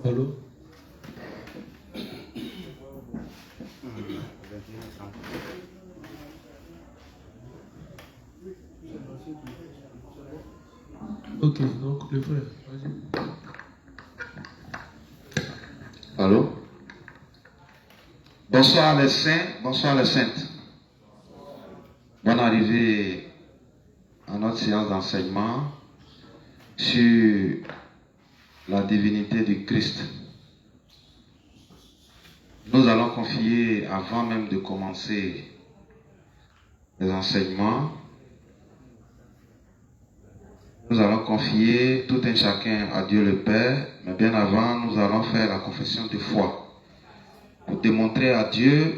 Allô? Ok, donc le frère, vas-y. Allô? Bonsoir les saints, bonsoir les saintes. Bonne arrivée à notre séance d'enseignement sur la divinité du Christ. Nous allons confier, avant même de commencer les enseignements, nous allons confier tout un chacun à Dieu le Père, mais bien avant, nous allons faire la confession de foi pour démontrer à Dieu.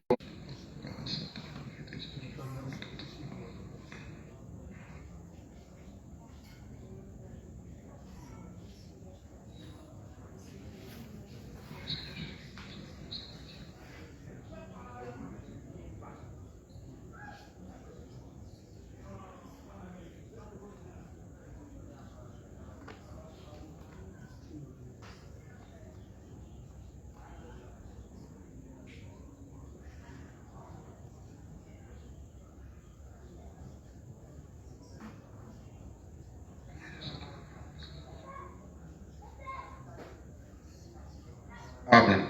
Amen.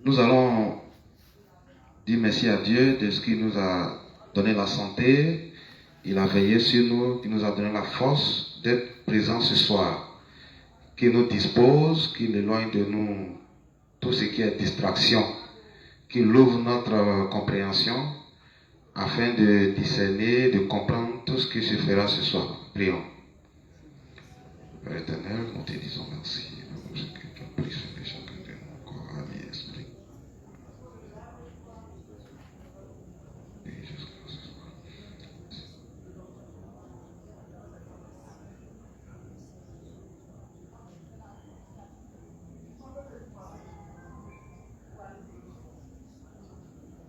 Nous allons dire merci à Dieu de ce qu'il nous a donné la santé, il a veillé sur nous, il nous a donné la force d'être présents ce soir, qu'il nous dispose, qu'il éloigne de nous tout ce qui est distraction, qu'il ouvre notre compréhension afin de discerner, de comprendre tout ce qui se fera ce soir. Prions. Père éternel, nous te disons merci.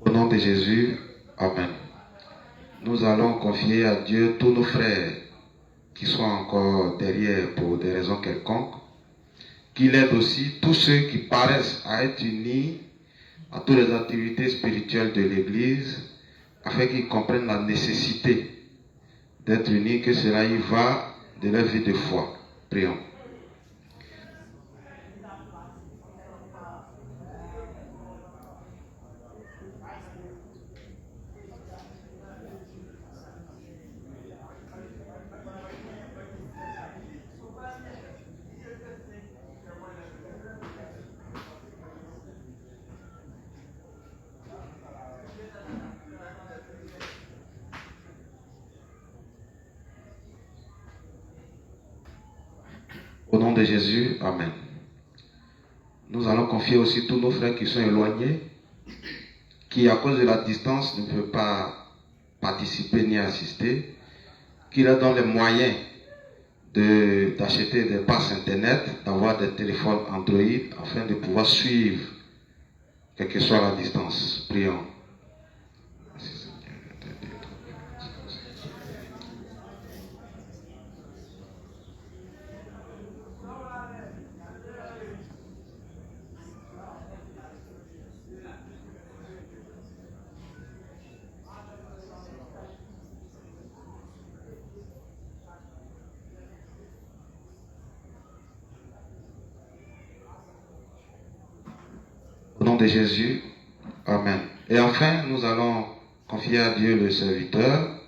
Au nom de Jésus, Amen. Nous allons confier à Dieu tous nos frères qui sont encore derrière pour des raisons quelconques, qu'il aide aussi tous ceux qui paraissent à être unis à toutes les activités spirituelles de l'Église, afin qu'ils comprennent la nécessité d'être unis, que cela y va de leur vie de foi. Prions. Au nom de Jésus, Amen. Nous allons confier aussi tous nos frères qui sont éloignés, qui à cause de la distance ne peuvent pas participer ni assister, qui leur donnent les moyens d'acheter des passes internet, d'avoir des téléphones Android, afin de pouvoir suivre, quelle que soit la distance. Prions. Au nom de Jésus, Amen. Et enfin, nous allons confier à Dieu le serviteur,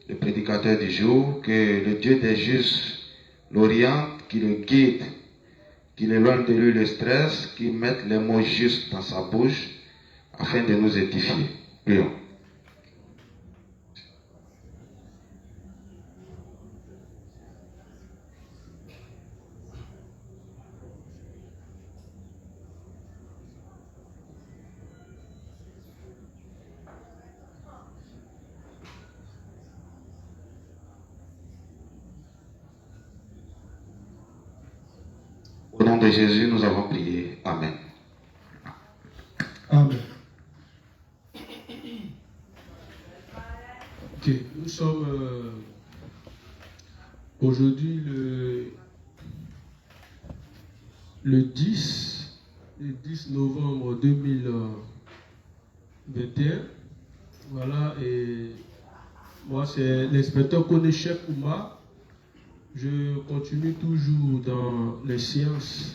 le prédicateur du jour, que le Dieu des justes l'oriente, qui le guide, qu'il éloigne de lui le stress, qu'il mette les mots justes dans sa bouche, afin de nous édifier. Prions. de Jésus, nous avons prié. Amen. Amen. Ok, nous sommes aujourd'hui le 10 novembre 2021. Voilà, et moi c'est l'inspecteur Konechek Ouma. Je continue toujours dans les séances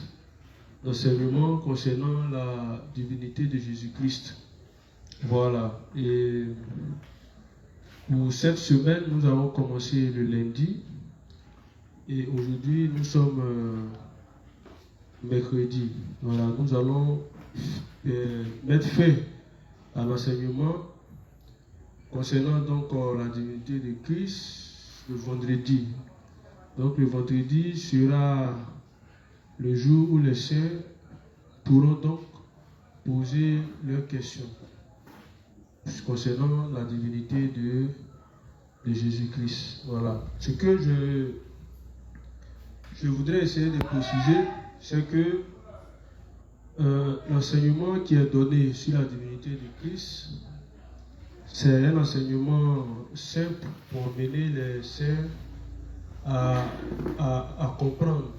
d'enseignement concernant la divinité de Jésus-Christ. Voilà, et pour cette semaine, nous avons commencé le lundi et aujourd'hui nous sommes mercredi. Voilà, nous allons mettre fin à l'enseignement concernant donc la divinité de Christ le vendredi. Donc le vendredi sera le jour où les saints pourront donc poser leurs questions concernant la divinité de Jésus-Christ. Voilà. Ce que je voudrais essayer de préciser, c'est que l'enseignement qui est donné sur la divinité de Christ, c'est un enseignement simple pour mener les saints à comprendre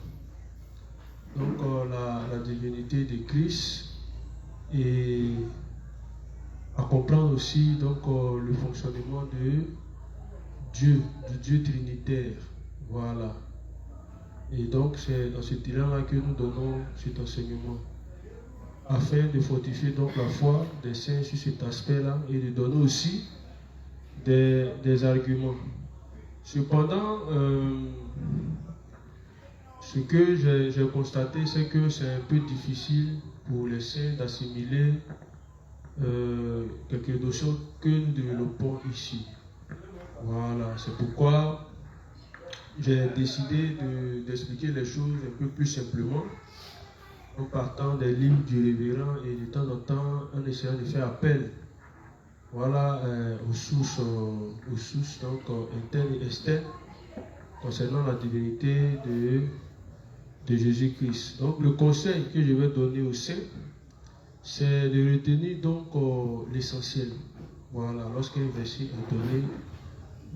donc la divinité de Christ et à comprendre aussi donc le fonctionnement de Dieu, du Dieu trinitaire. Voilà. Et donc c'est dans ce terrain-là que nous donnons cet enseignement, afin de fortifier donc la foi des saints sur cet aspect-là et de donner aussi des arguments. Cependant, ce que j'ai constaté, c'est que c'est un peu difficile pour les saints d'assimiler quelques notions que nous développons ici. Voilà, c'est pourquoi j'ai décidé d'expliquer les choses un peu plus simplement, en partant des livres du révérend et de temps en temps en essayant de faire appel, voilà, aux sources donc, internes et externes concernant la divinité de Jésus-Christ. Donc le conseil que je vais donner aux saints, c'est de retenir donc l'essentiel. Voilà, lorsqu'un verset est donné,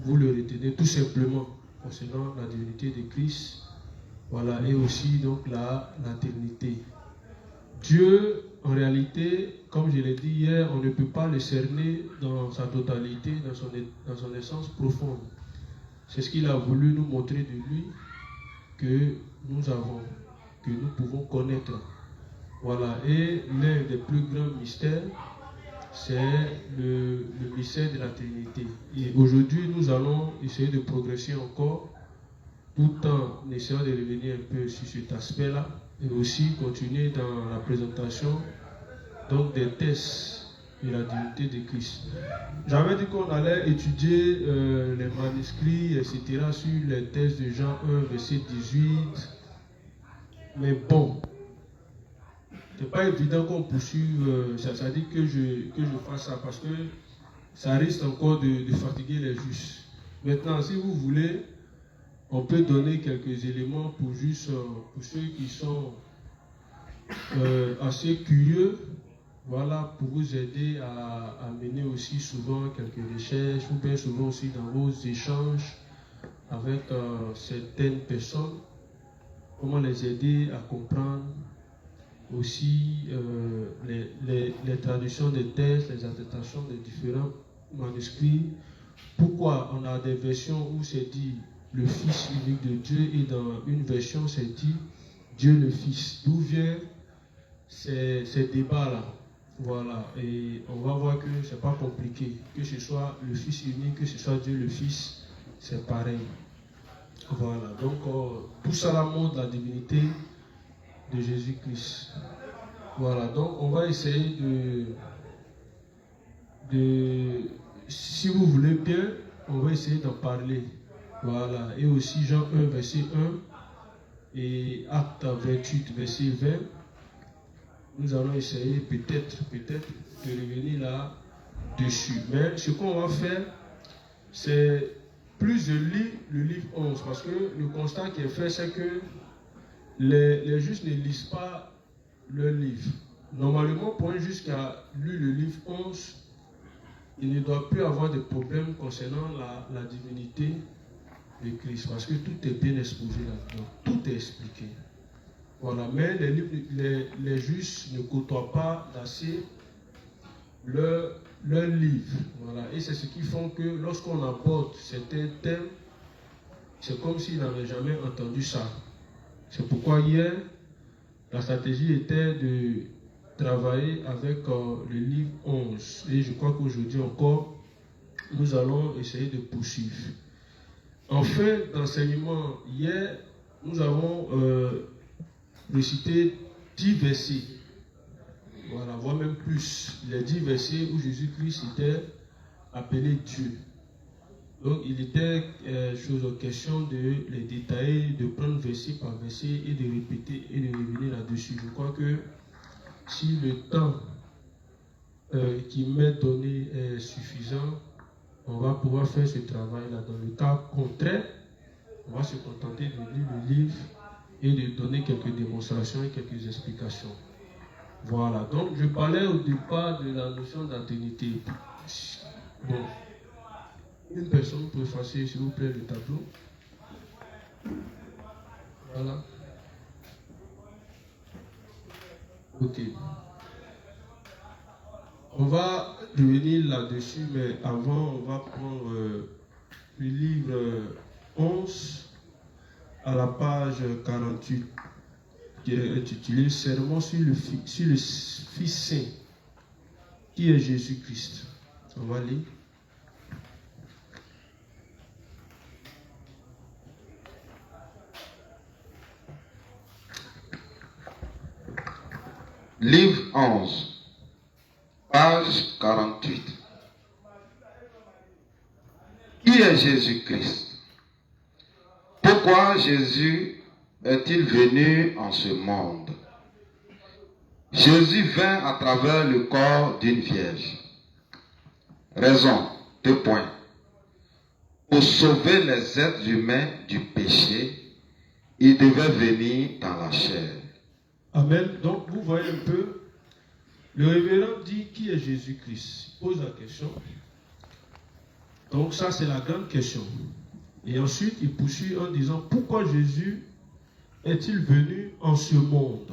vous le retenez tout simplement concernant la divinité de Christ, voilà, et aussi donc la Trinité. Dieu, en réalité, comme je l'ai dit hier, on ne peut pas le cerner dans sa totalité, dans son essence profonde. C'est ce qu'il a voulu nous montrer de lui, que nous avons, que nous pouvons connaître. Voilà, et l'un des plus grands mystères, c'est le mystère de la Trinité. Et aujourd'hui, nous allons essayer de progresser encore, tout en essayant de revenir un peu sur cet aspect-là, et aussi continuer dans la présentation donc des thèses de la divinité de Christ. J'avais dit qu'on allait étudier les manuscrits, etc., sur les thèses de Jean 1, verset 18. Mais bon, c'est pas évident qu'on poursuive, ça dit que je fasse ça, parce que ça risque encore de fatiguer les justes. Maintenant, si vous voulez, on peut donner quelques éléments pour juste pour ceux qui sont assez curieux, voilà, pour vous aider à mener aussi souvent quelques recherches, ou bien souvent aussi dans vos échanges avec certaines personnes, comment les aider à comprendre aussi les traductions des textes, les attestations des différents manuscrits. Pourquoi on a des versions où c'est dit le Fils unique de Dieu et dans une version c'est dit Dieu le Fils. D'où vient ces débats-là? Voilà, et on va voir que c'est pas compliqué. Que ce soit le Fils unique, que ce soit Dieu le Fils, c'est pareil. Voilà, donc tout ça là montre la divinité de Jésus-Christ. Voilà, donc on va essayer si vous voulez bien, on va essayer d'en parler. Voilà, et aussi Jean 1, verset 1 et Acte 28, verset 20. Nous allons essayer peut-être de revenir là-dessus. Mais ce qu'on va faire, c'est plus je lis le livre 11, parce que le constat qui est fait, c'est que les justes ne lisent pas leur livre. Normalement, pour un juste qui a lu le livre 11, il ne doit plus avoir de problème concernant la divinité de Christ, parce que tout est bien exposé là-dedans, tout est expliqué. Voilà, mais les justes ne côtoient pas assez leur livre. Voilà, et c'est ce qui fait que lorsqu'on aborde certains thèmes, c'est comme s'ils n'avaient jamais entendu ça. C'est pourquoi hier, la stratégie était de travailler avec le livre 11. Et je crois qu'aujourd'hui encore, nous allons essayer de poursuivre. En fin d'enseignement, hier, nous avons récité 10 versets. Voilà, voire même plus. Les 10 versets où Jésus-Christ était appelé Dieu. Donc, il était question de les détailler, de prendre verset par verset et de répéter et de revenir là-dessus. Je crois que si le temps qui m'est donné est suffisant, on va pouvoir faire ce travail-là. Dans le cas contraire, on va se contenter de lire le livre et de donner quelques démonstrations et quelques explications. Voilà, donc je parlais au départ de la notion d'antennité. Bon, une personne peut effacer, s'il vous plaît, le tableau. Voilà. Ok. On va revenir là-dessus, mais avant, on va prendre le livre 11 à la page 48, qui est intitulé Sermon sur le Fils Saint, qui est Jésus-Christ. On va lire. Livre 11, page 48. Qui est Jésus-Christ? Pourquoi Jésus est-il venu en ce monde? Jésus vint à travers le corps d'une vierge. Raison, 2 points. Pour sauver les êtres humains du péché, il devait venir dans la chair. Amen. Donc, vous voyez un peu, le révérend dit qui est Jésus-Christ. Il pose la question. Donc, ça, c'est la grande question. Et ensuite, il poursuit en disant pourquoi Jésus est-il venu en ce monde?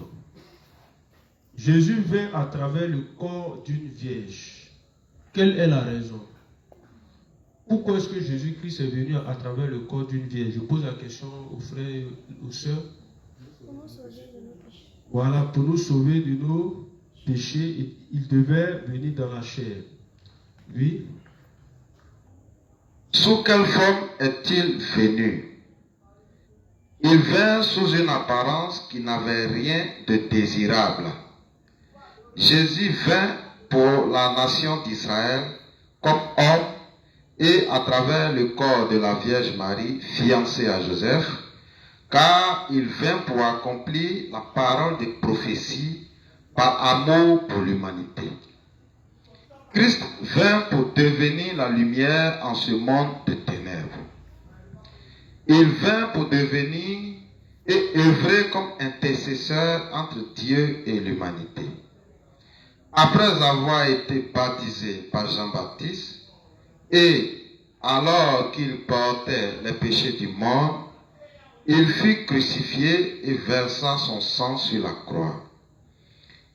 Jésus vint à travers le corps d'une vierge. Quelle est la raison? Pourquoi est-ce que Jésus-Christ est venu à travers le corps d'une vierge? Je pose la question aux frères et aux sœurs. Voilà, pour nous sauver de nos péchés, il devait venir dans la chair. Oui. Sous quelle forme est-il venu? Il vint sous une apparence qui n'avait rien de désirable. Jésus vint pour la nation d'Israël comme homme et à travers le corps de la Vierge Marie, fiancée à Joseph, car il vint pour accomplir la parole des prophéties par amour pour l'humanité. Christ vint pour devenir la lumière en ce monde de ténèbres. Il vint pour devenir et œuvrer comme intercesseur entre Dieu et l'humanité. Après avoir été baptisé par Jean-Baptiste et alors qu'il portait les péchés du monde, il fut crucifié et versa son sang sur la croix.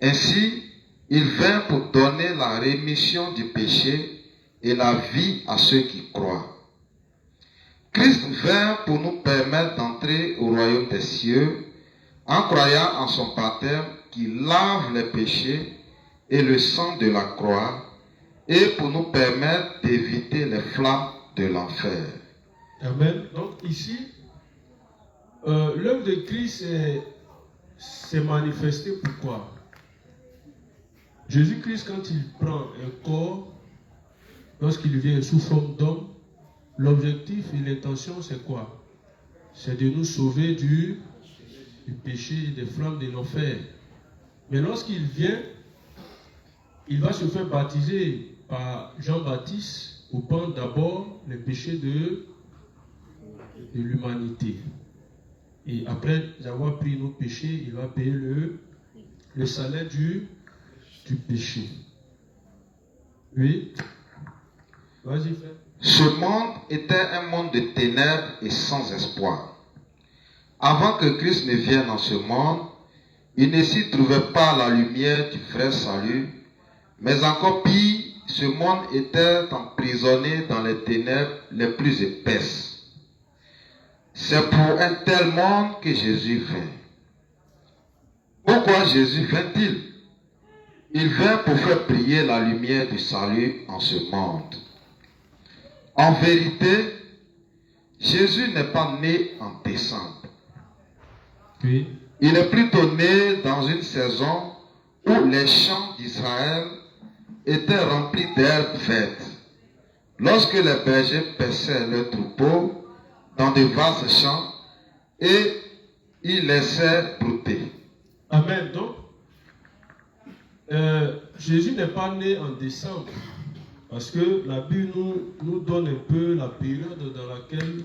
Ainsi, il vint pour donner la rémission du péché et la vie à ceux qui croient. Christ vint pour nous permettre d'entrer au royaume des cieux en croyant en son baptême qui lave les péchés et le sang de la croix et pour nous permettre d'éviter les flammes de l'enfer. Amen. Donc ici, l'œuvre de Christ s'est manifestée pourquoi? Jésus-Christ, quand il prend un corps, lorsqu'il vient sous forme d'homme, l'objectif et l'intention, c'est quoi? C'est de nous sauver du péché et des flammes de l'enfer. Mais lorsqu'il vient, il va se faire baptiser par Jean-Baptiste pour prendre d'abord les péchés de l'humanité. Et après avoir pris nos péchés, il va payer le salaire du péché. Oui. Vas-y, frère. Ce monde était un monde de ténèbres et sans espoir. Avant que Christ ne vienne dans ce monde, il ne s'y trouvait pas la lumière du vrai salut, mais encore pire, ce monde était emprisonné dans les ténèbres les plus épaisses. C'est pour un tel monde que Jésus vint. Pourquoi Jésus vint-il? Il vint pour faire briller la lumière du salut en ce monde. En vérité, Jésus n'est pas né en décembre. Oui. Il est plutôt né dans une saison où les champs d'Israël étaient remplis d'herbes vertes. Lorsque les bergers paissaient leurs troupeaux dans de vastes champs et ils laissaient brouter. Amen. Donc, Jésus n'est pas né en décembre. Parce que la Bible nous donne un peu la période dans laquelle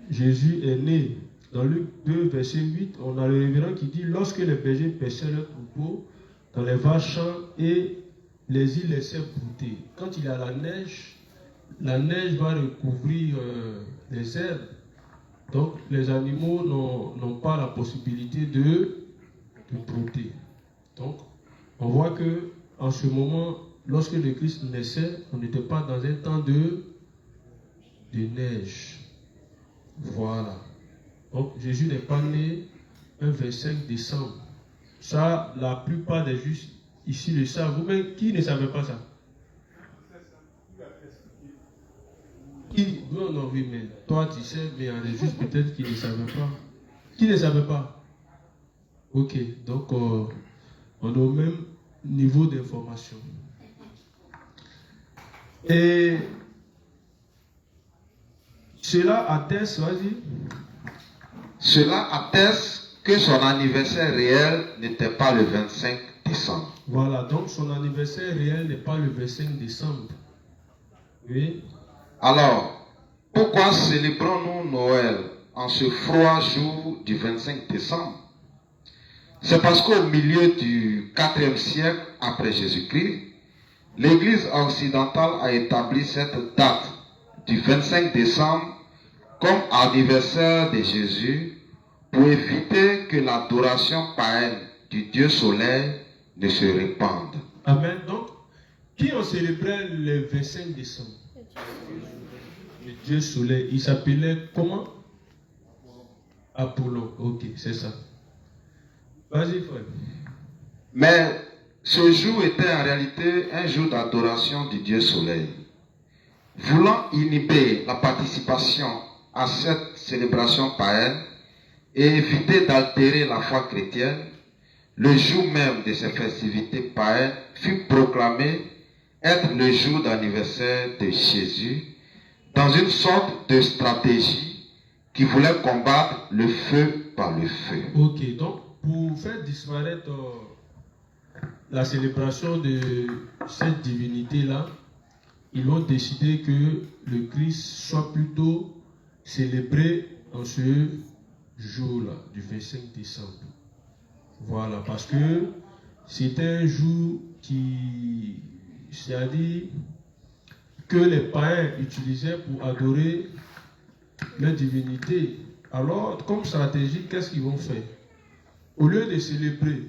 Jésus est né. Dans Luc 2, verset 8, on a le révérend qui dit « Lorsque les bergers paissaient leurs troupeaux dans les vastes champs et les îles laissaient brouter. » Quand il y a la neige va recouvrir les herbes. Donc les animaux n'ont pas la possibilité de brouter. Donc on voit que en ce moment, lorsque le Christ naissait, on n'était pas dans un temps de neige. Voilà. Donc Jésus n'est pas né un 25 décembre. Ça, la plupart des Juifs ici le savent. Vous-même, qui ne savait pas ça? Qui? Non, oui, mais toi tu sais, mais il y a des Juifs peut-être qui ne savaient pas. Qui ne savait pas? Ok, donc on est au même niveau d'information. Et cela atteste, vas-y. Cela atteste que son anniversaire réel n'était pas le 25 décembre. Voilà, donc son anniversaire réel n'est pas le 25 décembre. Oui. Alors, pourquoi célébrons-nous Noël en ce froid jour du 25 décembre? C'est parce qu'au milieu du 4e siècle après Jésus-Christ, l'Église occidentale a établi cette date du 25 décembre comme anniversaire de Jésus pour éviter que l'adoration païenne du Dieu soleil ne se répande. Amen. Donc, qui ont célébré le 25 décembre? Le Dieu soleil. Il s'appelait comment? Apollon. Ok, c'est ça. Vas-y, frère. Mais ce jour était en réalité un jour d'adoration du Dieu soleil. Voulant inhiber la participation à cette célébration païenne et éviter d'altérer la foi chrétienne, le jour même de ces festivités païennes fut proclamé être le jour d'anniversaire de Jésus dans une sorte de stratégie qui voulait combattre le feu par le feu. Ok, donc pour faire disparaître la célébration de cette divinité-là, ils ont décidé que le Christ soit plutôt célébré en ce jour-là, du 25 décembre. Voilà, parce que c'était un jour qui, c'est-à-dire que les païens utilisaient pour adorer leur divinité. Alors, comme stratégie, qu'est-ce qu'ils vont faire? Au lieu de célébrer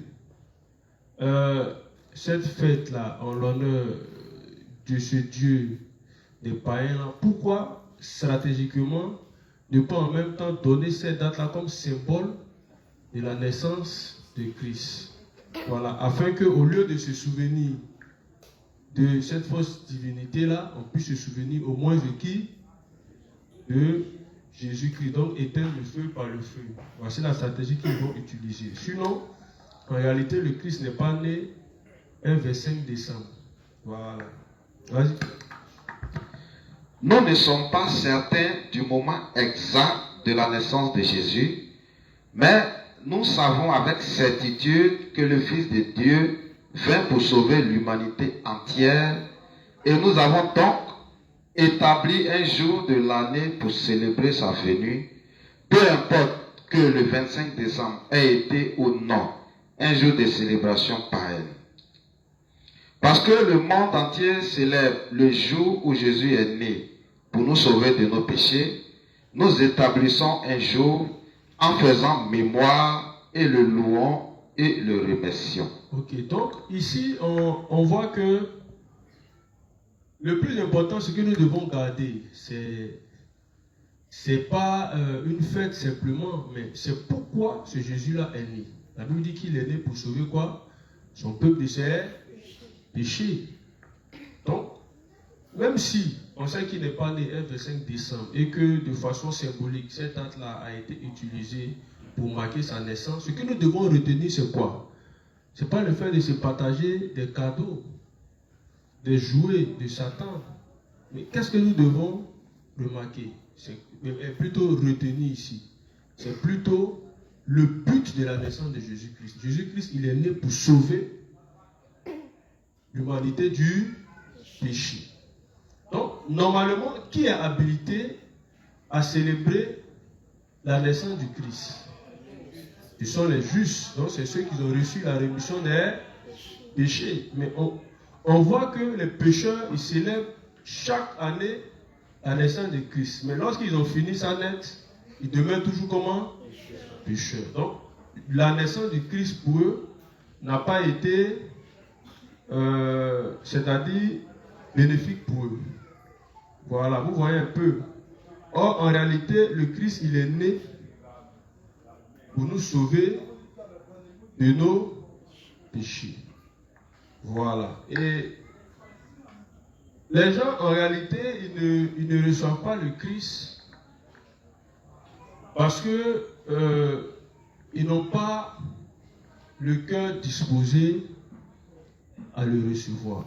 cette fête-là en l'honneur de ce Dieu des païens, pourquoi stratégiquement ne pas en même temps donner cette date-là comme symbole de la naissance de Christ? Voilà, afin qu'au lieu de se souvenir de cette fausse divinité-là, on puisse se souvenir au moins de qui? De Jésus-Christ. Donc éteindre le feu par le feu. Voici la stratégie qu'ils vont utiliser. Sinon, en réalité, le Christ n'est pas né un 25 décembre. Voilà. Vas-y. Nous ne sommes pas certains du moment exact de la naissance de Jésus, mais nous savons avec certitude que le Fils de Dieu vint pour sauver l'humanité entière et nous avons donc établi un jour de l'année pour célébrer sa venue, peu importe que le 25 décembre ait été ou non un jour de célébration païenne. Parce que le monde entier célèbre le jour où Jésus est né pour nous sauver de nos péchés, nous établissons un jour en faisant mémoire et le louons et le remercions. Ok, donc ici on voit que le plus important, ce que nous devons garder, c'est pas une fête simplement, mais c'est pourquoi ce Jésus-là est né. La Bible dit qu'il est né pour sauver quoi? Son peuple de ses péchés. Donc, même si on sait qu'il n'est pas né le 5 décembre et que de façon symbolique, cette date-là a été utilisée pour marquer sa naissance, ce que nous devons retenir, c'est quoi? Ce n'est pas le fait de se partager des cadeaux, des jouets de Satan. Mais qu'est-ce que nous devons remarquer? Plutôt retenir ici. C'est plutôt le but de la naissance de Jésus-Christ. Jésus-Christ, il est né pour sauver l'humanité du péché. Donc, normalement, qui est habilité à célébrer la naissance du Christ? Ce sont les justes. Donc, c'est ceux qui ont reçu la rémission des péchés. Mais on voit que les pécheurs, ils célèbrent chaque année la naissance de Christ. Mais lorsqu'ils ont fini sa naître, ils demeurent toujours comment? Pécheurs. Donc, la naissance du Christ pour eux n'a pas été, c'est-à-dire, bénéfique pour eux. Voilà, vous voyez un peu. Or, en réalité, le Christ, il est né pour nous sauver de nos péchés. Voilà. Et les gens, en réalité, ils ne reçoivent pas le Christ parce que ils n'ont pas le cœur disposé à le recevoir.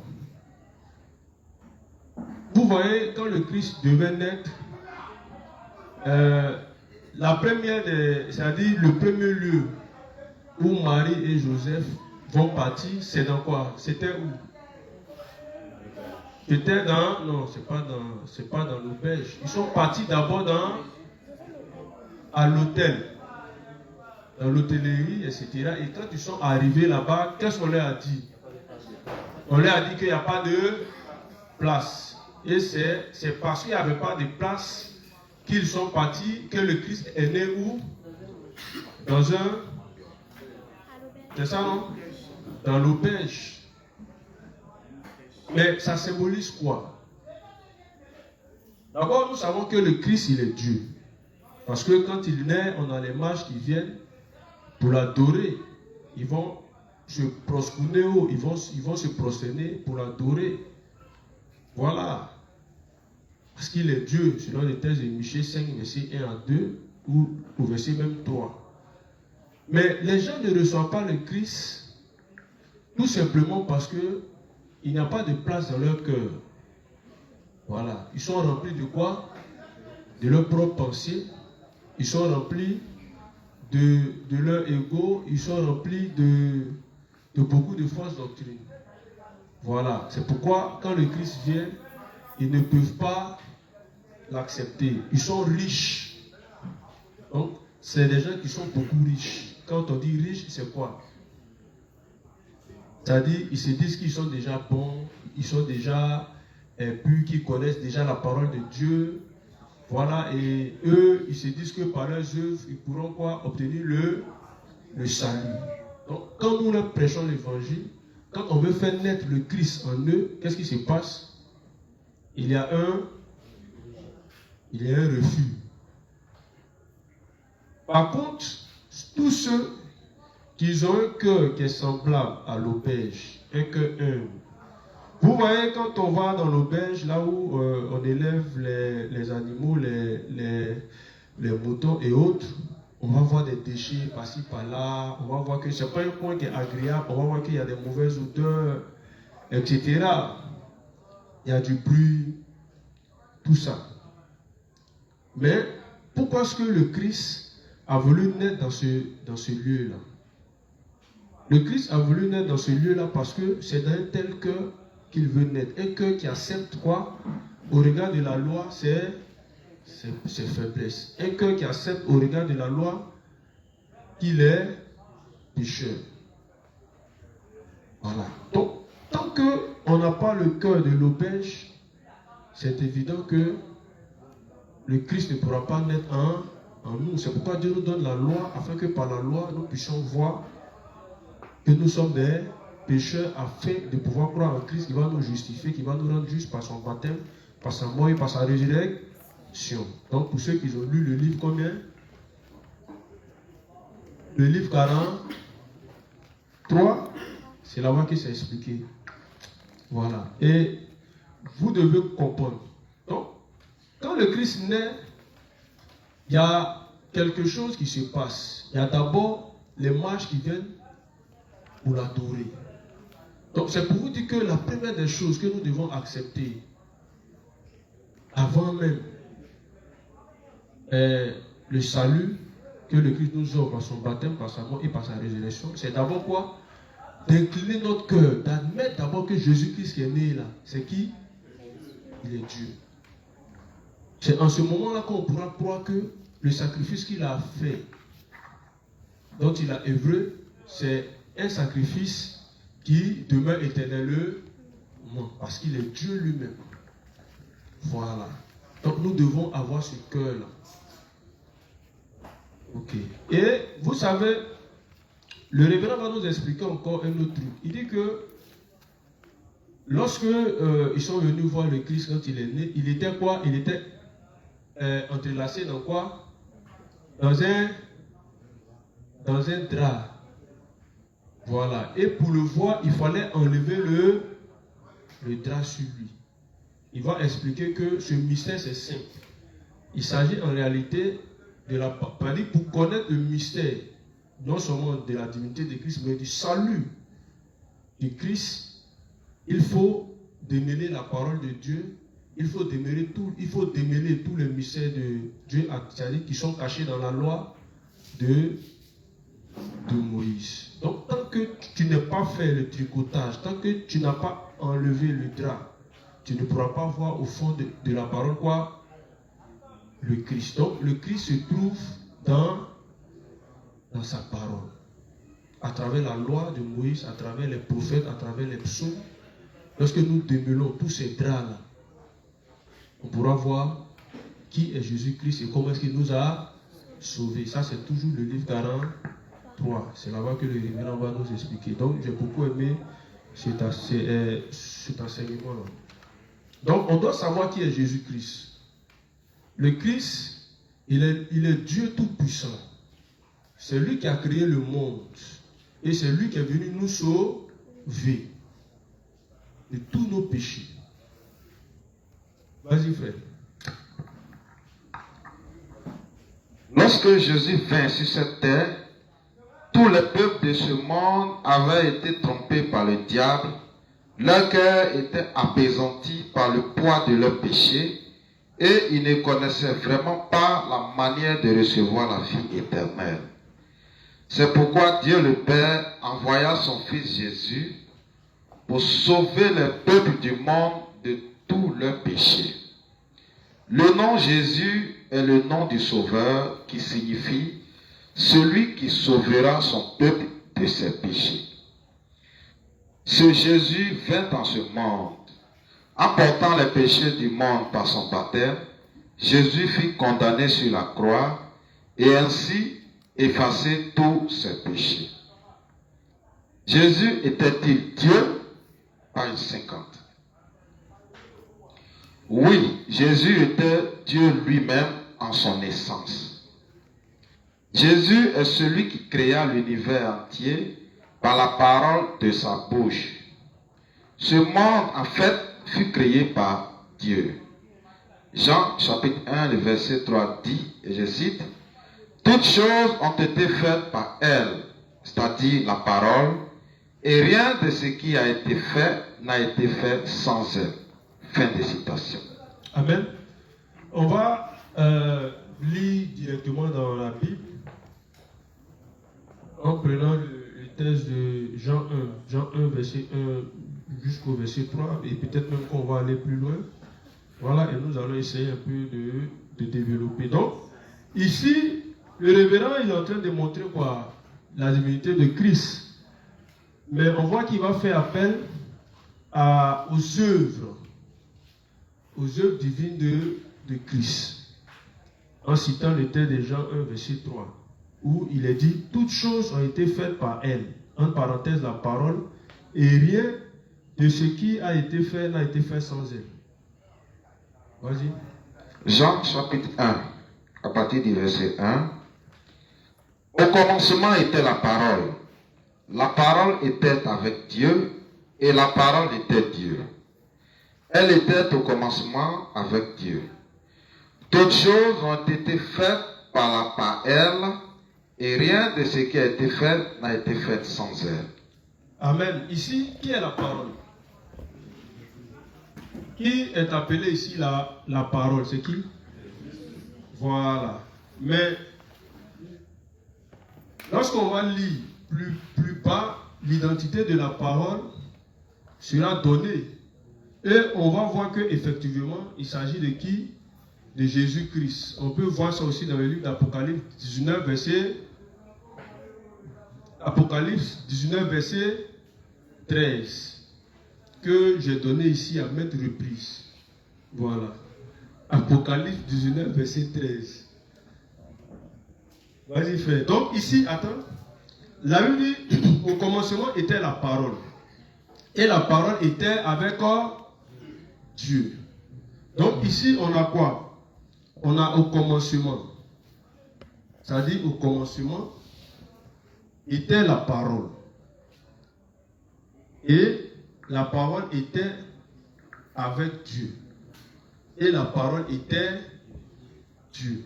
Vous voyez, quand le Christ devait naître, la première, c'est-à-dire le premier lieu où Marie et Joseph vont partir, c'est dans quoi? C'était où? C'était dans... Non, c'est pas dans l'auberge. Ils sont partis d'abord à l'hôtel, dans l'hôtellerie, etc. Et quand ils sont arrivés là-bas, qu'est-ce qu'on leur a dit? On leur a dit qu'il n'y a pas de place. Et c'est parce qu'il n'y avait pas de place qu'ils sont partis, que le Christ est né où? Dans un... C'est ça, non? Dans l'auberge. Mais ça symbolise quoi? D'abord, nous savons que le Christ, il est Dieu. Parce que quand il naît, on a les mages qui viennent pour l'adorer. Ils vont se prosterner, ils vont se prosterner pour l'adorer. Voilà. Parce qu'il est Dieu, selon les thèses de Michée 5, verset 1 à 2, ou au verset même 3. Mais les gens ne reçoivent pas le Christ, tout simplement parce que il n'y a pas de place dans leur cœur. Voilà. Ils sont remplis de quoi? De leurs propres pensées. Ils sont remplis de leur ego. Ils sont remplis de beaucoup de fausses doctrines. Voilà. C'est pourquoi, quand le Christ vient, ils ne peuvent pas l'accepter. Ils sont riches. Donc, c'est des gens qui sont beaucoup riches. Quand on dit riche, c'est quoi? C'est-à-dire, ils se disent qu'ils sont déjà bons, ils sont déjà purs, qu'ils connaissent déjà la parole de Dieu. Voilà, et eux, ils se disent que par leurs œuvres, ils pourront quoi? Obtenir le salut. Donc, quand nous leur prêchons l'évangile, quand on veut faire naître le Christ en eux, qu'est-ce qui se passe? Il y a un refus. Par contre, tous ceux qui ont un cœur qui est semblable à l'auberge, un cœur humble. Vous voyez, quand on va dans l'auberge, là où on élève les animaux, les moutons et autres, on va voir des déchets par-ci, par-là, on va voir que ce n'est pas un coin qui est agréable, on va voir qu'il y a des mauvaises odeurs, etc. Il y a du bruit, tout ça. Mais pourquoi est-ce que le Christ a voulu naître dans ce lieu-là? Le Christ a voulu naître dans ce lieu-là parce que c'est dans un tel cœur qu'il veut naître. Un cœur qui accepte quoi? Au regard de la loi, ses faiblesses. Un cœur qui accepte au regard de la loi qu'il est pécheur. Voilà. Donc, tant qu'on n'a pas le cœur de l'auberge, c'est évident que le Christ ne pourra pas naître en nous. C'est pourquoi Dieu nous donne la loi, afin que par la loi, nous puissions voir que nous sommes des pécheurs, afin de pouvoir croire en Christ qui va nous justifier, qui va nous rendre justes par son baptême, par sa mort et par sa résurrection. Donc, pour ceux qui ont lu le livre combien? Le livre 43, c'est là-bas que c'est expliqué. Voilà. Et vous devez comprendre. Donc, quand le Christ naît, il y a quelque chose qui se passe. Il y a d'abord les mages qui viennent pour l'adorer. Donc, c'est pour vous dire que la première des choses que nous devons accepter, avant même le salut que le Christ nous offre par son baptême, par sa mort et par sa résurrection, c'est d'abord quoi? D'incliner notre cœur, d'admettre d'abord que Jésus-Christ qui est né là, c'est qui? Il est Dieu. C'est en ce moment-là qu'on pourra croire que le sacrifice qu'il a fait, dont il a œuvré, c'est un sacrifice qui demeure éternellement, parce qu'il est Dieu lui-même. Voilà. Donc nous devons avoir ce cœur-là. Ok. Et vous savez, le révérend va nous expliquer encore un autre truc. Il dit que lorsque ils sont venus voir le Christ quand il est né, il était quoi? Il était entrelacé dans quoi? Dans un drap. Voilà. Et pour le voir, il fallait enlever le drap sur lui. Il va expliquer que ce mystère c'est simple. Il s'agit en réalité de la partie pour connaître le mystère, non seulement de la divinité de Christ, mais du salut de Christ. Il faut démêler la parole de Dieu. Il faut démêler tous les mystères de Dieu, c'est-à-dire qui sont cachés dans la loi de Moïse. Donc, tant que tu n'as pas fait le tricotage, tant que tu n'as pas enlevé le drap, tu ne pourras pas voir au fond de la parole quoi? Le Christ. Donc, le Christ se trouve dans sa parole. À travers la loi de Moïse, à travers les prophètes, à travers les psaumes. Lorsque nous démêlons tous ces draps-là, on pourra voir qui est Jésus-Christ et comment est-ce qu'il nous a sauvés. Ça, c'est toujours le livre 43. C'est là-bas que le révérend va nous expliquer. Donc, j'ai beaucoup aimé cet enseignement-là. Donc, on doit savoir qui est Jésus-Christ. Le Christ, il est Dieu tout-puissant. C'est lui qui a créé le monde. Et c'est lui qui est venu nous sauver de tous nos péchés. Vas-y, frère. Lorsque Jésus vint sur cette terre, tous les peuples de ce monde avaient été trompés par le diable. Leur cœur était apaisanti par le poids de leurs péchés et ils ne connaissaient vraiment pas la manière de recevoir la vie éternelle. C'est pourquoi Dieu le Père envoya son Fils Jésus pour sauver les peuples du monde de tous leurs péchés. Le nom Jésus est le nom du Sauveur qui signifie celui qui sauvera son peuple de ses péchés. Ce Jésus vint dans ce monde. En portant les péchés du monde par son baptême, Jésus fut condamné sur la croix et ainsi effacer tous ses péchés. Jésus était-il Dieu? Page 50. Oui, Jésus était Dieu lui-même en son essence. Jésus est celui qui créa l'univers entier par la parole de sa bouche. Ce monde, en fait, fut créé par Dieu. Jean chapitre 1, le verset 3 dit, et je cite, « Toutes choses ont été faites par elle, c'est-à-dire la parole, et rien de ce qui a été fait n'a été fait sans elle. » Fin de citation. Amen. On va lire directement dans la Bible en prenant le texte de Jean 1, verset 1 jusqu'au verset 3, et peut-être même qu'on va aller plus loin. Voilà, et nous allons essayer un peu de développer. Donc, ici, le révérend il est en train de montrer quoi? La divinité de Christ. Mais on voit qu'il va faire appel aux œuvres divines de Christ. En citant le texte de Jean 1, verset 3, où il est dit, toutes choses ont été faites par elle, en parenthèse la parole, et rien de ce qui a été fait n'a été fait sans elle. Vas-y. Jean chapitre 1, à partir du verset 1. Au commencement était la parole. La parole était avec Dieu, et la parole était Dieu. Elle était au commencement avec Dieu. Toutes choses ont été faites par elle, et rien de ce qui a été fait n'a été fait sans elle. Amen. Ici, qui est la parole? Qui est appelé ici la parole? C'est qui? Voilà. Mais lorsqu'on va lire plus bas, l'identité de la parole sera donnée. Et on va voir qu'effectivement, il s'agit de qui? De Jésus-Christ. On peut voir ça aussi dans le livre d'Apocalypse 19, verset 13, que j'ai donné ici à maintes reprises. Voilà. Apocalypse 19, verset 13. Vas-y, frère. Donc, ici, attends. La Bible dit, au commencement était la parole. Et la parole était avec Dieu. Donc, ici, on a quoi? On a au commencement. C'est-à-dire, au commencement était la parole. Et la parole était avec Dieu. Et la parole était Dieu.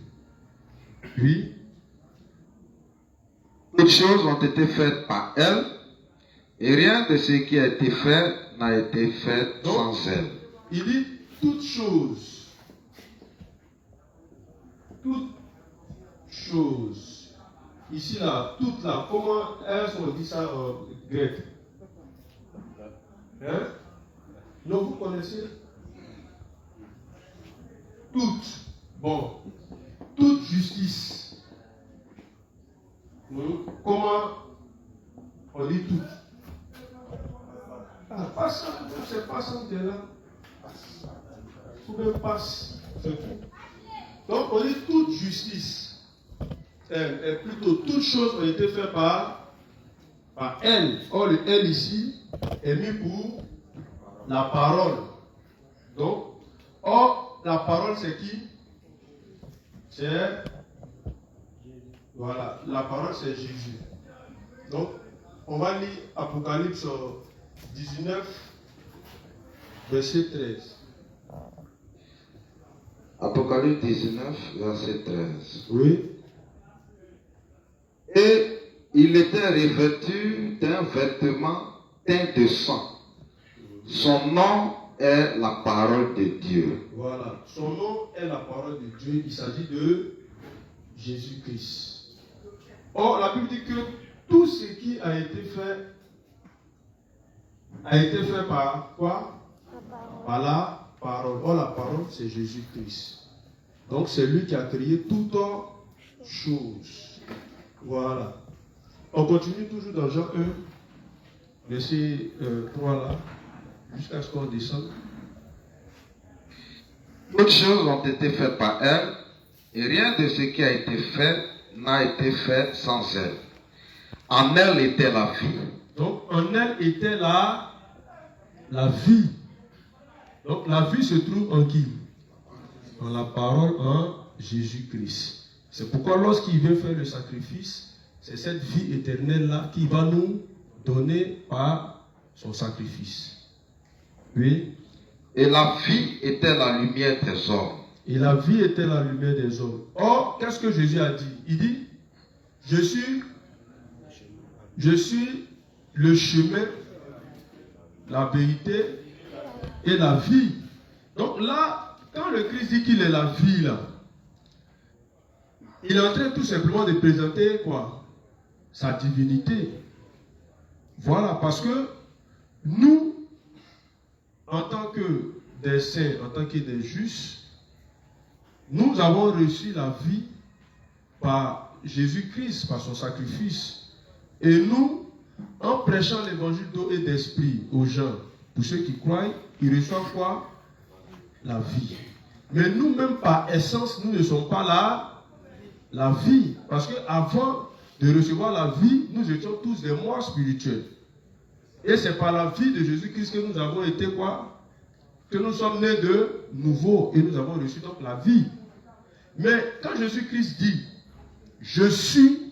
Oui. Toutes choses ont été faites par elle, et rien de ce qui a été fait n'a été fait sans elle. Il dit toutes choses. Toutes choses. Ici, là, toutes là, comment est-ce qu'on dit ça en grec? Hein? Non, vous connaissez? Toutes. Bon. Toute justice. Comment on dit tout? Ah, passe, c'est pas ça que là. Tout le passe, c'est tout. Donc on dit toute justice. Et plutôt toutes choses ont été faites par elle. Or le elle ici est mis pour la parole. Donc, or la parole c'est qui? C'est voilà, la parole c'est Jésus. Donc, on va lire Apocalypse 19, verset 13. Apocalypse 19, verset 13. Oui. Et il était revêtu d'un vêtement teint de sang. Son nom est la parole de Dieu. Voilà. Son nom est la parole de Dieu. Il s'agit de Jésus-Christ. Or, la Bible dit que tout ce qui a été fait par quoi? Par la parole. Or, la parole, c'est Jésus-Christ. Donc, c'est lui qui a créé toutes choses. Voilà. On continue toujours dans Jean 1, verset 3 là, jusqu'à ce qu'on descende. Toutes choses ont été faites par elle, et rien de ce qui a été fait n'a été fait sans elle. En elle était la vie. Donc, en elle était la vie. Donc, la vie se trouve en qui? En la parole, en Jésus-Christ. C'est pourquoi lorsqu'il veut faire le sacrifice, c'est cette vie éternelle-là qui va nous donner par son sacrifice. Oui. Et la vie était la lumière des hommes. Et la vie était la lumière des hommes. Or, qu'est-ce que Jésus a dit? Il dit, je suis le chemin, la vérité et la vie. Donc là, quand le Christ dit qu'il est la vie, là, il est en train tout simplement de présenter quoi? Sa divinité. Voilà, parce que nous, en tant que des saints, en tant que des justes, nous avons reçu la vie par Jésus-Christ par son sacrifice. Et nous, en prêchant l'évangile d'eau et d'esprit aux gens, pour ceux qui croient, ils reçoivent quoi? La vie. Mais nous-mêmes, par essence, nous ne sommes pas là, la vie. Parce qu'avant de recevoir la vie, nous étions tous des morts spirituels. Et c'est par la vie de Jésus-Christ que nous avons été quoi? Que nous sommes nés de nouveau et nous avons reçu donc la vie. Mais quand Jésus-Christ dit, je suis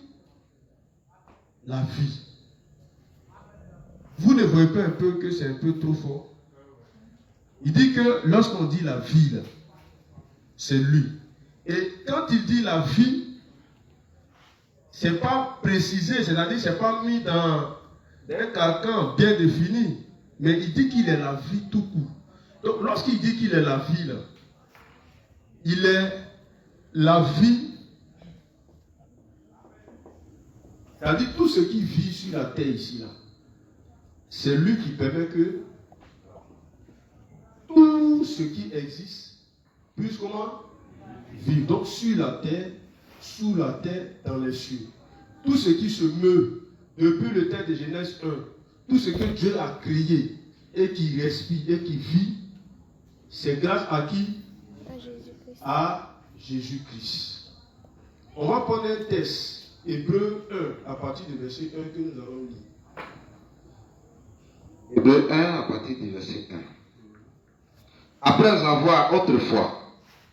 la vie, vous ne voyez pas un peu que c'est un peu trop fort? Il dit que lorsqu'on dit la vie, là, c'est lui. Et quand il dit la vie, c'est pas précisé, c'est-à-dire c'est pas mis dans un carcan bien défini, mais il dit qu'il est la vie tout court. Donc lorsqu'il dit qu'il est la vie, là, il est la vie, c'est-à-dire tout ce qui vit sur la terre ici, là, c'est lui qui permet que tout ce qui existe puisse comment vivre. Donc sur la terre, sous la terre, dans les cieux. Tout ce qui se meut depuis le temps de Genèse 1, tout ce que Dieu a créé et qui respire et qui vit, c'est grâce à qui? À Jésus-Christ. On va prendre un test, Hébreux 1, à partir du verset 1 que nous allons lire. Hébreux 1, à partir du verset 1. Après avoir autrefois,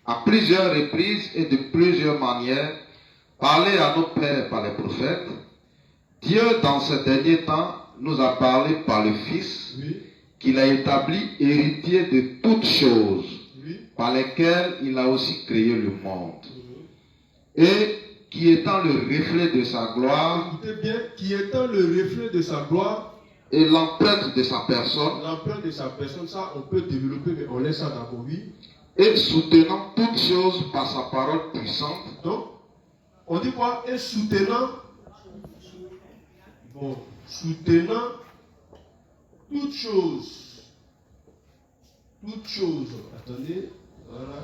à plusieurs reprises et de plusieurs manières, parlé à nos pères par les prophètes, Dieu, dans ce dernier temps, nous a parlé par le Fils, Oui. qu'il a établi héritier de toutes choses, Oui. par lesquelles il a aussi créé le monde. Et qui étant le reflet de sa gloire, Écoutez bien, qui étant le reflet de sa gloire, et l'empreinte de sa personne, l'empreinte de sa personne, ça on peut développer, mais on laisse ça d'abord, oui. et soutenant toutes choses par sa parole puissante. Donc, on dit quoi? Et soutenant, bon, soutenant toutes choses, attendez, voilà,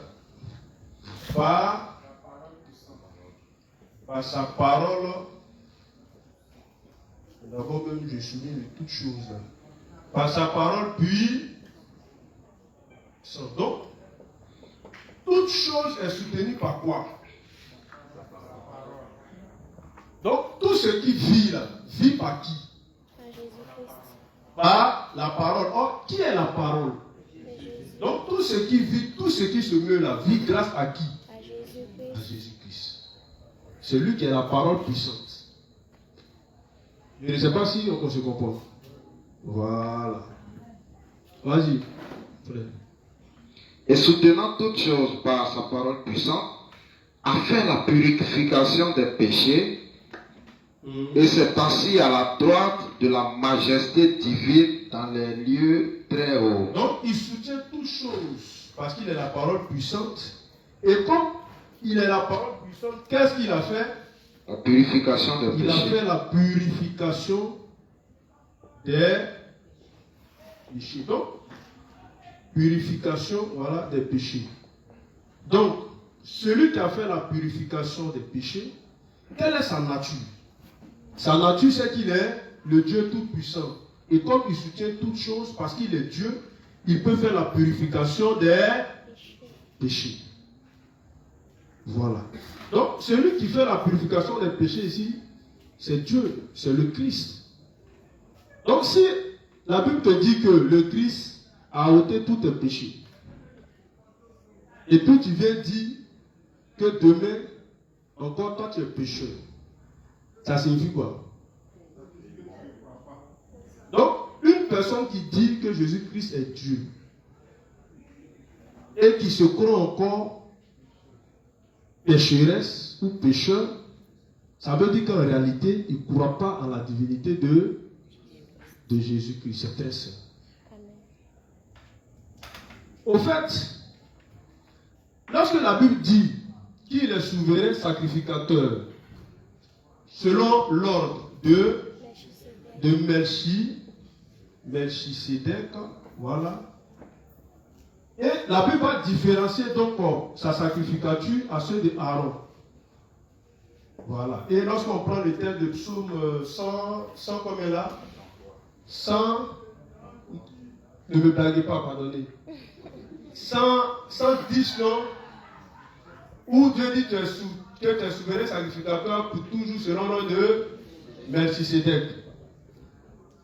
par sa parole. D'abord même je souligne de toutes choses là. Par sa parole, puis sans donc, toute chose est soutenue par quoi? Donc, tout ce qui vit là, vit par qui? Par la parole. Or, qui est la parole? Donc, tout ce qui vit, tout ce qui se meut là, vit grâce à qui? À Jésus-Christ. C'est lui qui est la parole puissante. Je ne sais pas si on se comprend. Voilà. Vas-y, frère. Et soutenant toutes choses par sa parole puissante, a fait la purification des péchés, et s'est assis à la droite de la majesté divine dans les lieux très hauts. Donc, il soutient toutes choses parce qu'il est la parole puissante. Et comme il est la parole puissante, qu'est-ce qu'il a fait? La purification des Il a péchés. fait la purification des péchés. Donc, purification, voilà, des péchés. Donc, celui qui a fait la purification des péchés, quelle est sa nature? Sa nature, c'est qu'il est le Dieu tout-puissant. Et comme il soutient toutes choses, parce qu'il est Dieu, il peut faire la purification des péchés. Voilà. Donc, celui qui fait la purification des péchés ici, c'est Dieu, c'est le Christ. Donc, si la Bible te dit que le Christ a ôté tous tes péchés, et puis tu viens dire que demain, encore toi tu es pécheur, ça signifie quoi? Donc, une personne qui dit que Jésus-Christ est Dieu et qui se croit encore pécheresse ou pécheur, ça veut dire qu'en réalité, il ne croit pas en la divinité de Jésus-Christ. C'est très simple. Au fait, lorsque la Bible dit qu'il est souverain sacrificateur, selon l'ordre de Melchisédek, voilà. Et la Bible va différencier donc sa sacrificature à ceux de Aaron. Voilà. Et lorsqu'on prend le thème de psaume 100 combien là 100, ne me blaguez pas, pardonnez. 110, non? Où Dieu dit que tu es souverain sacrificateur pour toujours selon le nom de Melchisédek.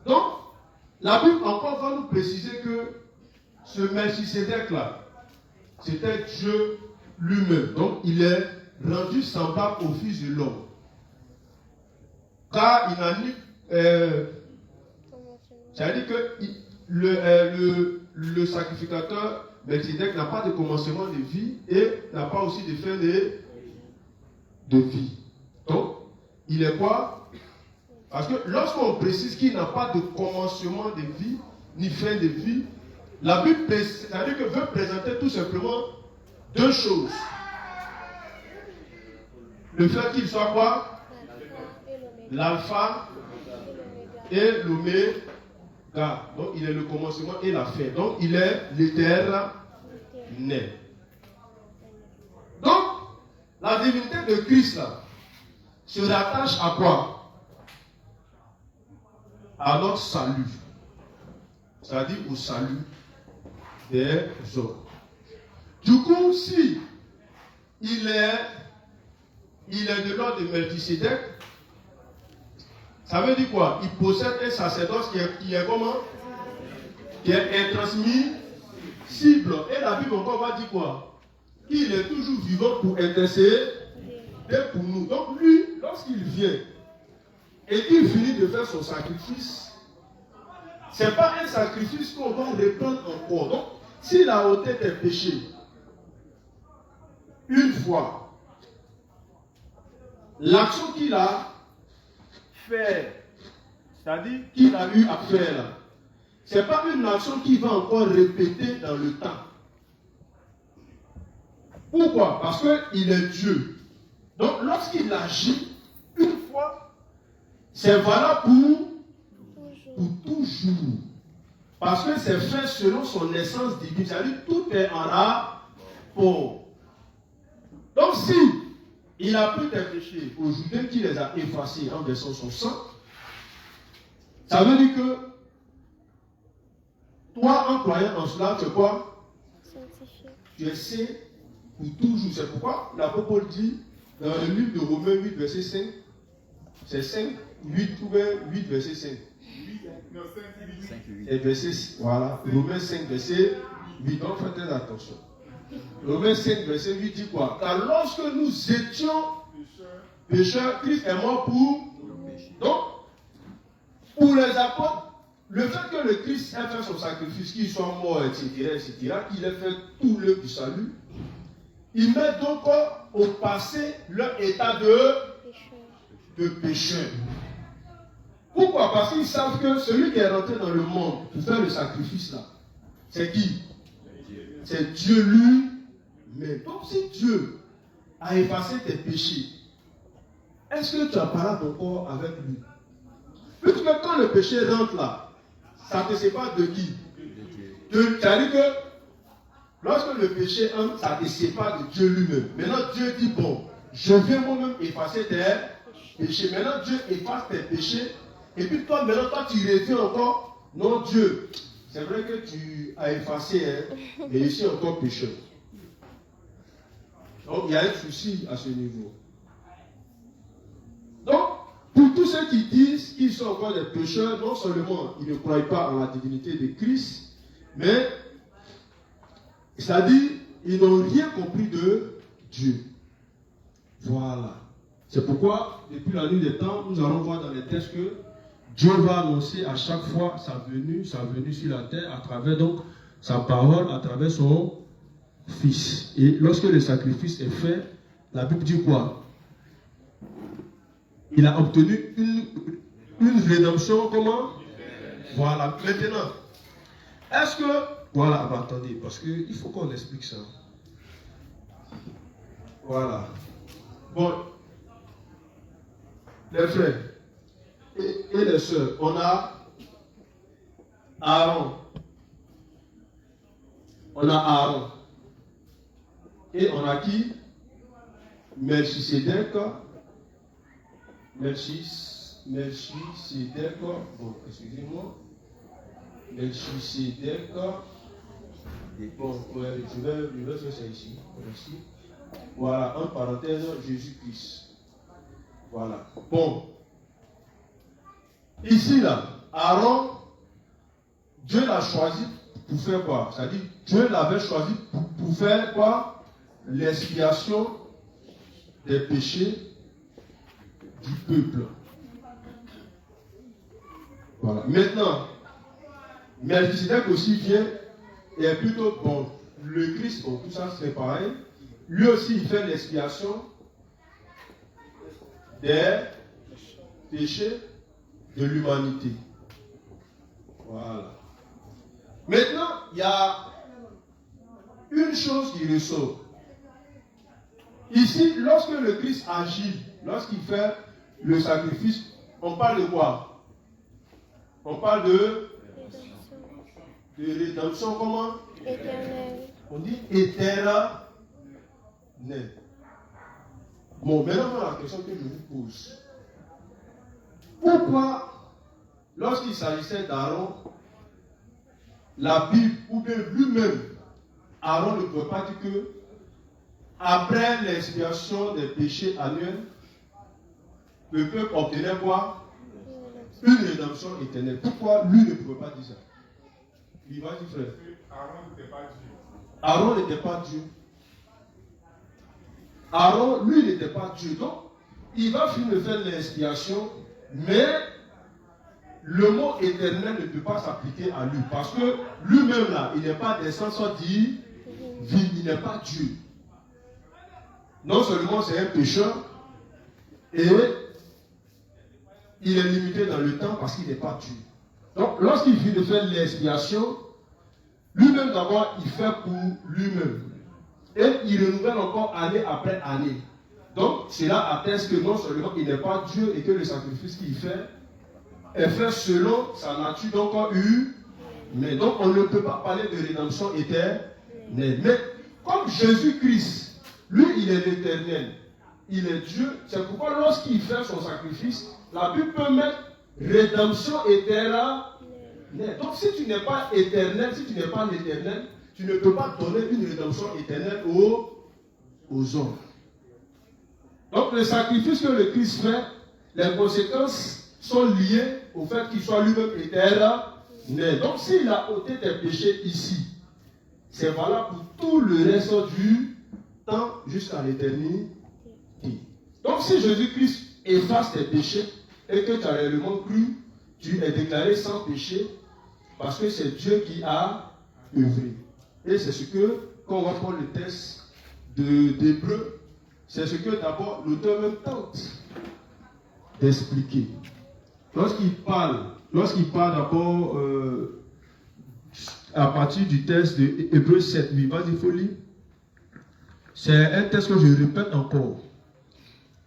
Donc, la Bible encore va nous préciser que ce Melchisédek là, c'était Dieu lui-même. Donc, il est rendu semblable au Fils de l'homme. Car il n'a ni... c'est-à-dire que le sacrificateur Melchisédek n'a pas de commencement de vie et n'a pas aussi de fin de vie. Donc, il est quoi? Parce que lorsqu'on précise qu'il n'a pas de commencement de vie, ni fin de vie, la Bible c'est-à-dire que veut présenter tout simplement deux choses. Le fait qu'il soit quoi? L'alpha et l'oméga. Donc il est le commencement et la fin. Donc il est l'éternel. Donc la divinité de Christ là, se rattache à quoi? À notre salut. C'est-à-dire au salut des hommes. Du coup, si il est de l'ordre de Melchisédek, ça veut dire quoi? Il possède un sacerdoce qui est comment? Qui est intransmissible. Et la Bible encore va dire quoi? Il est toujours vivant pour intercéder pour nous. Donc lui, lorsqu'il vient et qu'il finit de faire son sacrifice, ce n'est pas un sacrifice qu'on va reprendre encore. Donc, s'il a ôté tes péchés une fois, l'action qu'il a fait, c'est-à-dire qu'il a eu à faire là, ce n'est pas une action qu'il va encore répéter dans le temps. Pourquoi? Parce qu'il est Dieu. Donc, lorsqu'il agit une fois, c'est valable pour toujours. Parce que c'est fait selon son essence divine. C'est-à-dire tout est en rapport. Donc, si il a pris tes péchés aujourd'hui, qu'il les a effacés en versant son sang, ça veut dire que toi, en croyant en cela, tu es quoi? Tu es saint pour toujours. C'est pourquoi l'apôtre Paul dit dans le livre de Romains 8, verset 5, c'est 5, 8, 8, verset 5. Et verset 6, voilà, Romains 5, verset 8. Donc faites très attention. Romains 5, verset 8 dit quoi? Car lorsque nous étions pécheurs, Christ est mort pour nous. Donc, pour les apôtres, le fait que le Christ ait fait son sacrifice, qu'il soit mort, etc., qu'il ait fait tout l'œuvre du salut, il met donc au passé leur état de pécheur. Pourquoi? Parce qu'ils savent que celui qui est rentré dans le monde pour faire le sacrifice là, c'est qui? C'est Dieu lui-même. Donc si Dieu a effacé tes péchés, est-ce que tu as parlé encore avec lui? Puisque quand le péché rentre là, ça ne te sépare de qui? C'est-à-dire que lorsque le péché entre, ça te sépare de Dieu lui-même. Maintenant Dieu dit bon, je vais moi-même effacer tes péchés. Maintenant Dieu efface tes péchés. Et puis toi, maintenant, tu reviens encore. Non, Dieu, c'est vrai que tu as effacé, hein, mais je suis encore pécheur. Donc, il y a un souci à ce niveau. Donc, pour tous ceux qui disent qu'ils sont encore des pécheurs, non seulement ils ne croient pas en la divinité de Christ, mais, c'est-à-dire, ils n'ont rien compris de Dieu. Voilà. C'est pourquoi, depuis la nuit des temps, nous allons voir dans les textes que Dieu va annoncer à chaque fois sa venue sur la terre à travers donc sa parole, à travers son Fils. Et lorsque le sacrifice est fait, la Bible dit quoi? Il a obtenu une rédemption, comment? Voilà. Maintenant, est-ce que... Voilà, attendez, parce qu'il faut qu'on explique ça. Voilà. Bon. Les frères et les sœurs, on a Aaron. On a Aaron. Et on a qui? Melchisédek Melchisedec, bon, excusez-moi. Melchisedec. Bon, ouais, je vais faire ça ici. Voilà, en parenthèse, Jésus-Christ. Voilà. Bon. Ici, là, Aaron, Dieu l'a choisi pour faire quoi? C'est-à-dire, Dieu l'avait choisi pour faire quoi? L'expiation des péchés du peuple. Voilà. Maintenant, Melchisedec aussi vient et est plutôt bon. Le Christ, bon, tout ça c'est pareil. Lui aussi, il fait l'expiation des péchés de l'humanité. Voilà. Maintenant, il y a une chose qui ressort. Ici, lorsque le Christ agit, lorsqu'il fait le sacrifice, on parle de quoi? On parle de rédemption, comment? Éternel. On dit éternel. Bon, maintenant, la question que je vous pose. Pourquoi, lorsqu'il s'agissait d'Aaron, la Bible, ou bien lui-même, Aaron ne peut pas dire que, après l'expiation des péchés annuels, le peuple obtenait quoi? Une rédemption éternelle. Pourquoi lui ne pouvait pas dire ça? Il va dire, frère. Aaron n'était pas Dieu. Aaron n'était pas Dieu. Aaron, lui, n'était pas Dieu. Donc, il va finir de faire l'expiation, mais le mot éternel ne peut pas s'appliquer à lui. Parce que lui-même, là, il n'est pas descendant divin, il n'est pas Dieu. Non seulement c'est un pécheur, et il est limité dans le temps parce qu'il n'est pas Dieu. Donc, lorsqu'il finit de faire l'expiation, lui-même d'abord, il fait pour lui-même. Et il renouvelle encore année après année. Donc, cela atteste que non seulement il n'est pas Dieu et que le sacrifice qu'il fait est fait selon sa nature, donc mais donc on ne peut pas parler de rédemption éternelle. Mais comme Jésus-Christ, lui, il est l'éternel, il est Dieu, c'est pourquoi lorsqu'il fait son sacrifice, la Bible peut mettre rédemption éternelle. Donc, si tu n'es pas éternel, si tu n'es pas l'éternel, tu ne peux pas donner une rédemption éternelle aux hommes. Donc, le sacrifice que le Christ fait, les conséquences sont liées au fait qu'il soit lui-même éternel. Donc, s'il a ôté tes péchés ici, c'est valable pour tout le reste du temps jusqu'à l'éternité. Donc, si Jésus-Christ efface tes péchés et que tu as réellement cru, tu es déclaré sans péché parce que c'est Dieu qui a œuvré. Et c'est ce que, quand on va prendre le texte d'Hébreu, c'est ce que d'abord l'auteur même tente d'expliquer. Lorsqu'il parle d'abord à partir du texte de Hébreu 7, oui, vas-y, il faut lire. C'est un texte que je répète encore.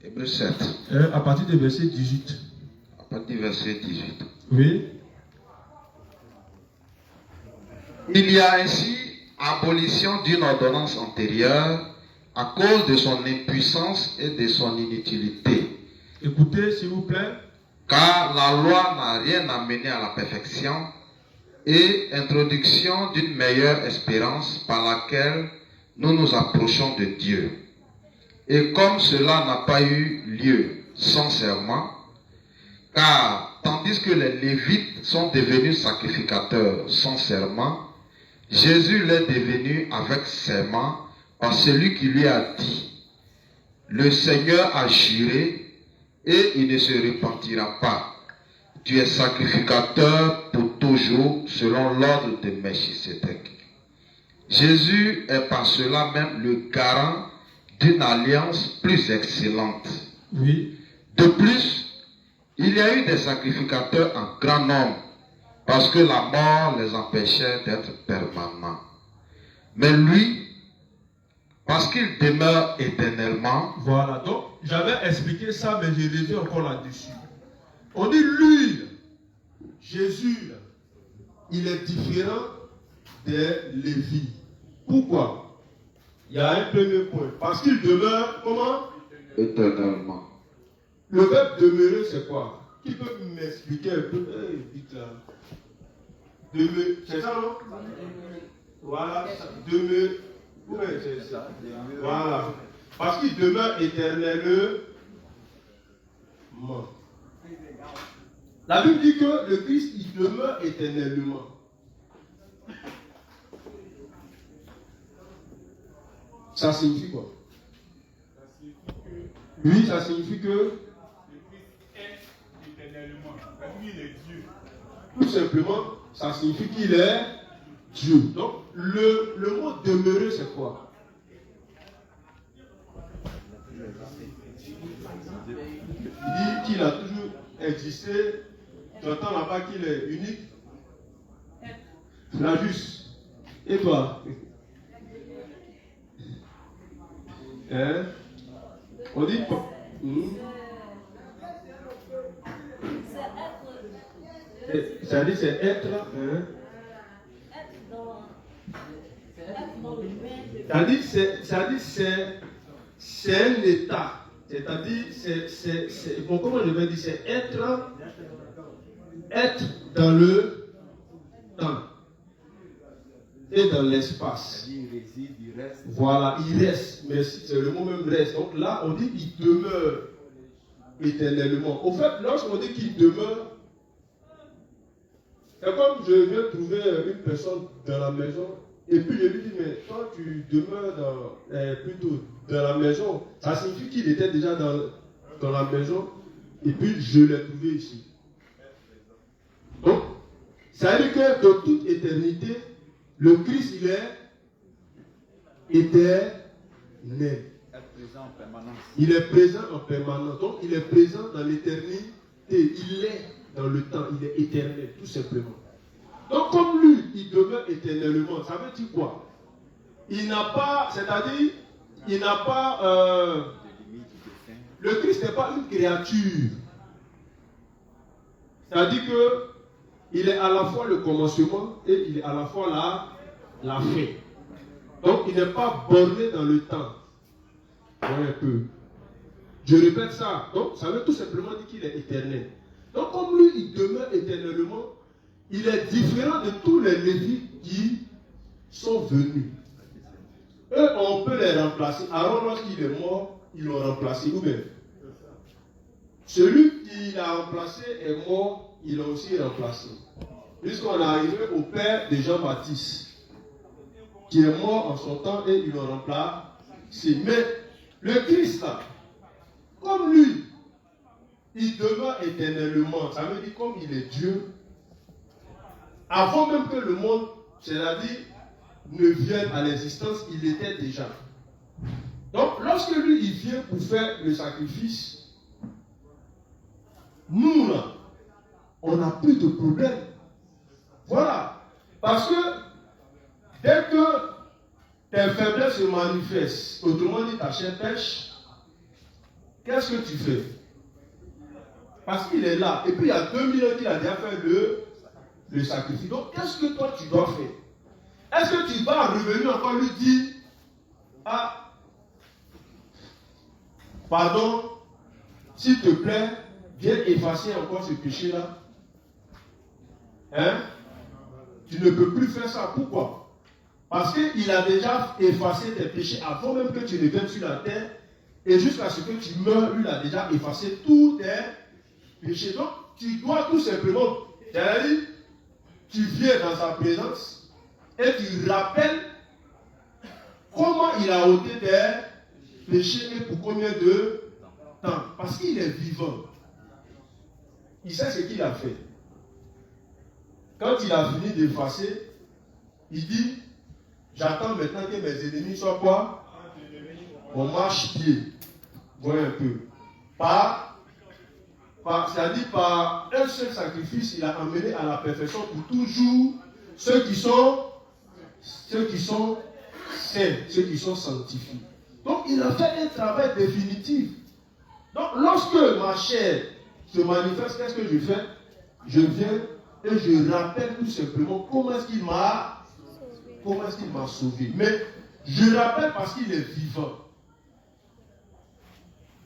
Hébreu 7. À partir du verset 18. À partir du verset 18. Oui. Il y a ainsi abolition d'une ordonnance antérieure à cause de son impuissance et de son inutilité. Écoutez, s'il vous plaît. Car la loi n'a rien amené à la perfection et introduction d'une meilleure espérance par laquelle nous nous approchons de Dieu. Et comme cela n'a pas eu lieu sans serment, car tandis que les Lévites sont devenus sacrificateurs sans serment, Jésus l'est devenu avec serment par celui qui lui a dit, le Seigneur a juré et il ne se repentira pas. Tu es sacrificateur pour toujours selon l'ordre de Melchisedec. Jésus est par cela même le garant d'une alliance plus excellente. Oui. De plus, il y a eu des sacrificateurs en grand nombre parce que la mort les empêchait d'être permanents. Mais lui, parce qu'il demeure éternellement. Voilà, donc j'avais expliqué ça, mais je reviens encore là-dessus. On dit lui, Jésus, il est différent des Lévites. Pourquoi? Il y a un premier point. Parce qu'il demeure, comment? Éternellement. Le verbe demeurer, c'est quoi? Qui peut m'expliquer un peu? Vite là. Demeurer, c'est ça, non? Voilà, demeurer. Oui, c'est ça. Voilà. Parce qu'il demeure éternellement. La Bible dit que le Christ, il demeure éternellement. Ça signifie quoi? Oui, ça signifie que le Christ est éternellement. Il est Dieu. Tout simplement, ça signifie qu'il est Dieu. Donc, le mot demeurer, c'est quoi? Il dit qu'il a toujours existé. J'entends là-bas qu'il est unique. La juste. Et toi? Hein? On dit pas. Ça dit c'est être. Hein? Ça dit c'est un état. C'est-à-dire, bon, comment je vais dire, c'est être dans le temps et dans l'espace. Il réside, il reste. Voilà, il reste. Merci, c'est le mot même reste. Donc là, on dit qu'il demeure éternellement. Au fait, lorsqu'on dit qu'il demeure, c'est comme je viens trouver une personne dans la maison. Et puis je lui dis, mais toi tu demeures plutôt dans la maison. Ça signifie qu'il était déjà dans la maison. Et puis je l'ai trouvé ici. Donc, ça veut dire que de toute éternité, le Christ, il est éternel. Présent en permanence. Il est présent en permanence. Donc, il est présent dans l'éternité. Il est dans le temps. Il est éternel, tout simplement. Donc, comme lui, il demeure éternellement, ça veut dire quoi? Il n'a pas, c'est-à-dire, il n'a pas. Le Christ n'est pas une créature. C'est-à-dire que il est à la fois le commencement et il est à la fois la fin. Donc, il n'est pas borné dans le temps. Voyez un peu. Je répète ça. Donc, ça veut tout simplement dire qu'il est éternel. Donc, comme lui, il demeure éternellement, il est différent de tous les Lévites qui sont venus. Eux, on peut les remplacer. Aaron, lorsqu'il est mort, ils l'ont remplacé. Ou bien, celui qui l'a remplacé est mort, ils l'ont aussi remplacé. Jusqu'on est arrivé au père de Jean-Baptiste, qui est mort en son temps et ils l'ont remplacé. Mais le Christ, là, comme lui, il demeure éternellement. Ça veut dire comme il est Dieu. Avant même que le monde, c'est-à-dire, ne vienne à l'existence, il était déjà. Donc, lorsque lui, il vient pour faire le sacrifice, nous, là, on n'a plus de problème. Voilà. Parce que, dès que tes faiblesses se manifestent, autrement dit, ta chair pêche, qu'est-ce que tu fais? Parce qu'il est là. Et puis, il y a 2000 ans qu'il a déjà fait le sacrifice. Donc, qu'est-ce que toi, tu dois faire? Est-ce que tu vas revenir encore lui dire, ah, pardon, s'il te plaît, viens effacer encore ce péché-là? Hein? Tu ne peux plus faire ça. Pourquoi? Parce qu'il a déjà effacé tes péchés avant même que tu ne viennes sur la terre. Et jusqu'à ce que tu meurs, lui, il a déjà effacé tous tes péchés. Donc, tu dois tout simplement, c'est-à-dire, tu viens dans sa présence et tu rappelles comment il a ôté tes péchés et pour combien de temps. Parce qu'il est vivant. Il sait ce qu'il a fait. Quand il a fini d'effacer, il dit, j'attends maintenant que mes ennemis soient quoi? On marche pied. Voyez un peu. C'est-à-dire par un seul sacrifice, il a amené à la perfection pour toujours ceux qui sont saints, ceux qui sont sanctifiés. Donc il a fait un travail définitif. Donc lorsque ma chair se manifeste, qu'est-ce que je fais? Je viens et je rappelle tout simplement comment est-ce qu'il m'a sauvé. Mais je rappelle parce qu'il est vivant.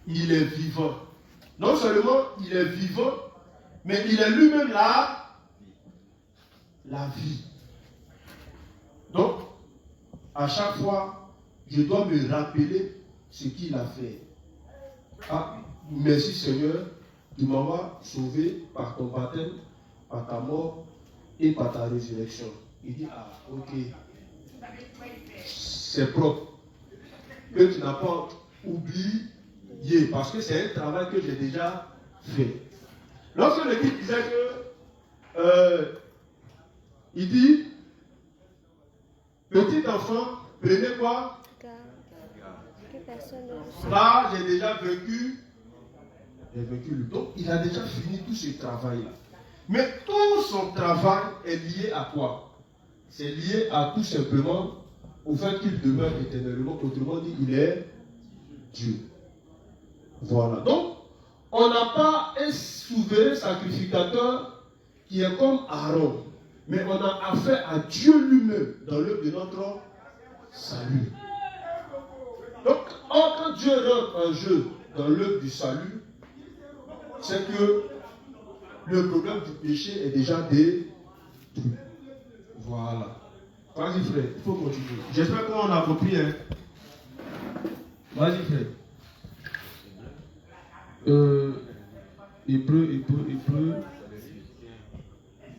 Il est vivant. Non seulement il est vivant, mais il est lui-même la vie. Donc, à chaque fois, je dois me rappeler ce qu'il a fait. Ah, merci Seigneur, tu m'as sauvé par ton baptême, par ta mort et par ta résurrection. Il dit, ah, ok, c'est propre. Que tu n'as pas oublié, parce que c'est un travail que j'ai déjà fait. Lorsque le Christ disait que, il dit, petit enfant, prenez quoi? Là, j'ai déjà vécu. J'ai vécu le don. Il a déjà fini tout ce travail-là. Mais tout son travail est lié à quoi? C'est lié à tout simplement au fait qu'il demeure éternellement. Autrement dit, il est Dieu. Voilà. Donc, on n'a pas un souverain sacrificateur qui est comme Aaron. Mais on a affaire à Dieu lui-même dans l'œuvre de notre salut. Donc, quand Dieu rentre en jeu dans l'œuvre du salut, c'est que le problème du péché est déjà détruit. Voilà. Vas-y frère, il faut continuer. J'espère qu'on a compris. Hein? Vas-y frère. Hébreu.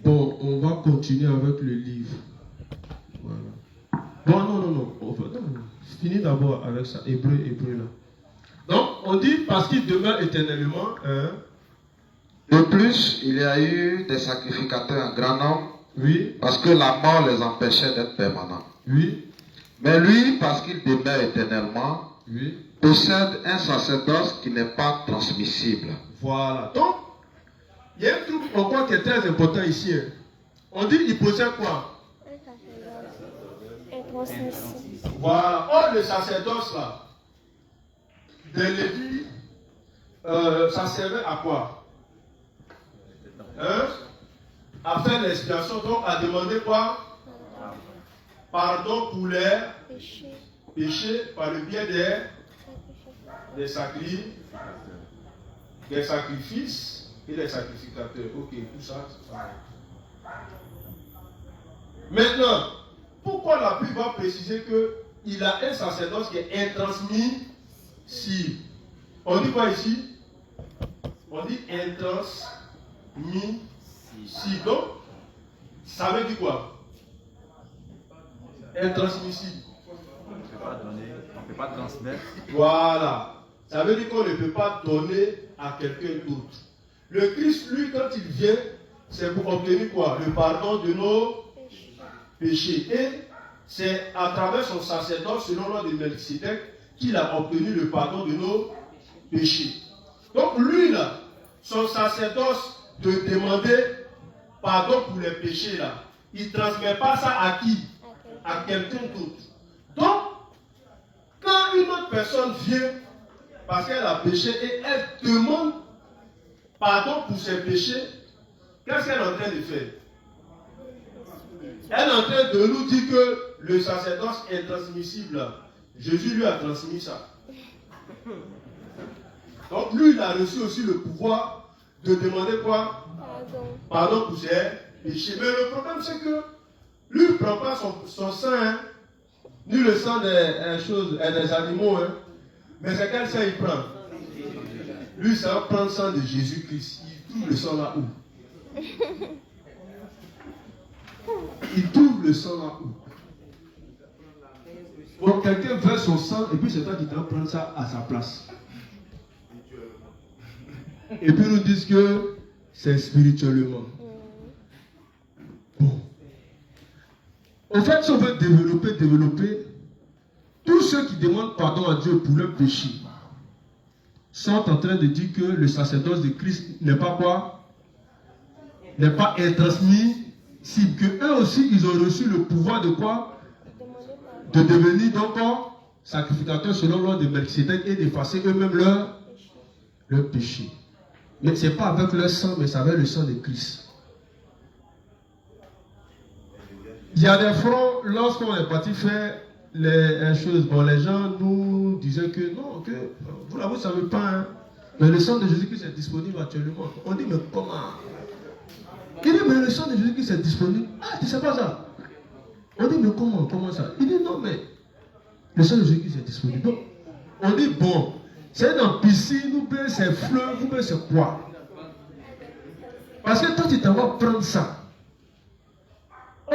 Bon, on va continuer avec le livre. Voilà. Bon, non. Finis d'abord avec ça. Hébreu là. Donc, on dit parce qu'il demeure éternellement. Hein? De plus, il y a eu des sacrificateurs en grand nombre. Oui. Parce que la mort les empêchait d'être permanents. Oui. Mais lui, parce qu'il demeure éternellement, oui, possède un sacerdoce qui n'est pas transmissible. Voilà. Donc, il y a un truc encore qui est très important ici. Hein. On dit il possède quoi? Intransmissible. Voilà. Or, le sacerdoce là, de Lévi, ça servait à quoi? Hein? À faire l'expiation, donc à demander quoi? Pardon pour les péchés par le biais des sacrifices et des sacrificateurs. Ok, tout ça, c'est pareil. Maintenant, pourquoi la Bible va préciser qu'il a un sacerdoce qui est intransmissible? On dit quoi ici? On dit intransmissible. Donc, ça veut dire quoi? Intransmissible. On ne peut pas transmettre. Voilà. Ça veut dire qu'on ne peut pas donner à quelqu'un d'autre. Le Christ, lui, quand il vient, c'est pour obtenir quoi? Le pardon de nos péchés. Et c'est à travers son sacerdoce, selon l'ordre de Melchizedek, qu'il a obtenu le pardon de nos péchés. Donc lui, là, son sacerdoce de demander pardon pour les péchés, là, il ne transmet pas ça à qui? À quelqu'un d'autre. Donc, quand une autre personne vient, parce qu'elle a péché, et elle demande pardon pour ses péchés, qu'est-ce qu'elle est en train de faire? Elle est en train de nous dire que le sacerdoce est transmissible. Jésus lui a transmis ça. Donc lui, il a reçu aussi le pouvoir de demander quoi? Pardon pour ses péchés. Mais le problème, c'est que lui, il ne prend pas son sang, hein, ni le sang des animaux. Hein. Mais c'est quel sang il prend? Lui, ça va prendre le sang de Jésus-Christ. Il trouve le sang là où? Il trouve le sang là où? Donc quelqu'un verse son sang et puis c'est toi qui dois prendre ça à sa place. Et puis nous disent que c'est spirituellement. Bon. En fait, si on veut développer, tous ceux qui demandent pardon à Dieu pour leurs péchés sont en train de dire que le sacerdoce de Christ n'est pas quoi? N'est pas intransmissible. Que eux aussi, ils ont reçu le pouvoir de quoi? De devenir donc sacrificateurs selon l'ordre de Melchizedek et d'effacer eux-mêmes leur péché. Mais ce n'est pas avec leur sang, mais c'est avec le sang de Christ. Il y a des fois, lorsqu'on est parti faire les choses, bon, les gens nous disaient que non, que vous ne savez pas, hein, Mais le sang de Jésus-Christ est disponible actuellement. On dit, mais comment? Il dit, mais le sang de Jésus-Christ est disponible. Ah, tu ne sais pas ça? On dit, mais comment ça? Il dit, non, mais le sang de Jésus-Christ est disponible. Donc, on dit, bon, c'est dans piscine, ou bien c'est fleuve, ou bien c'est quoi? Parce que toi, tu t'en vas prendre ça. Oh,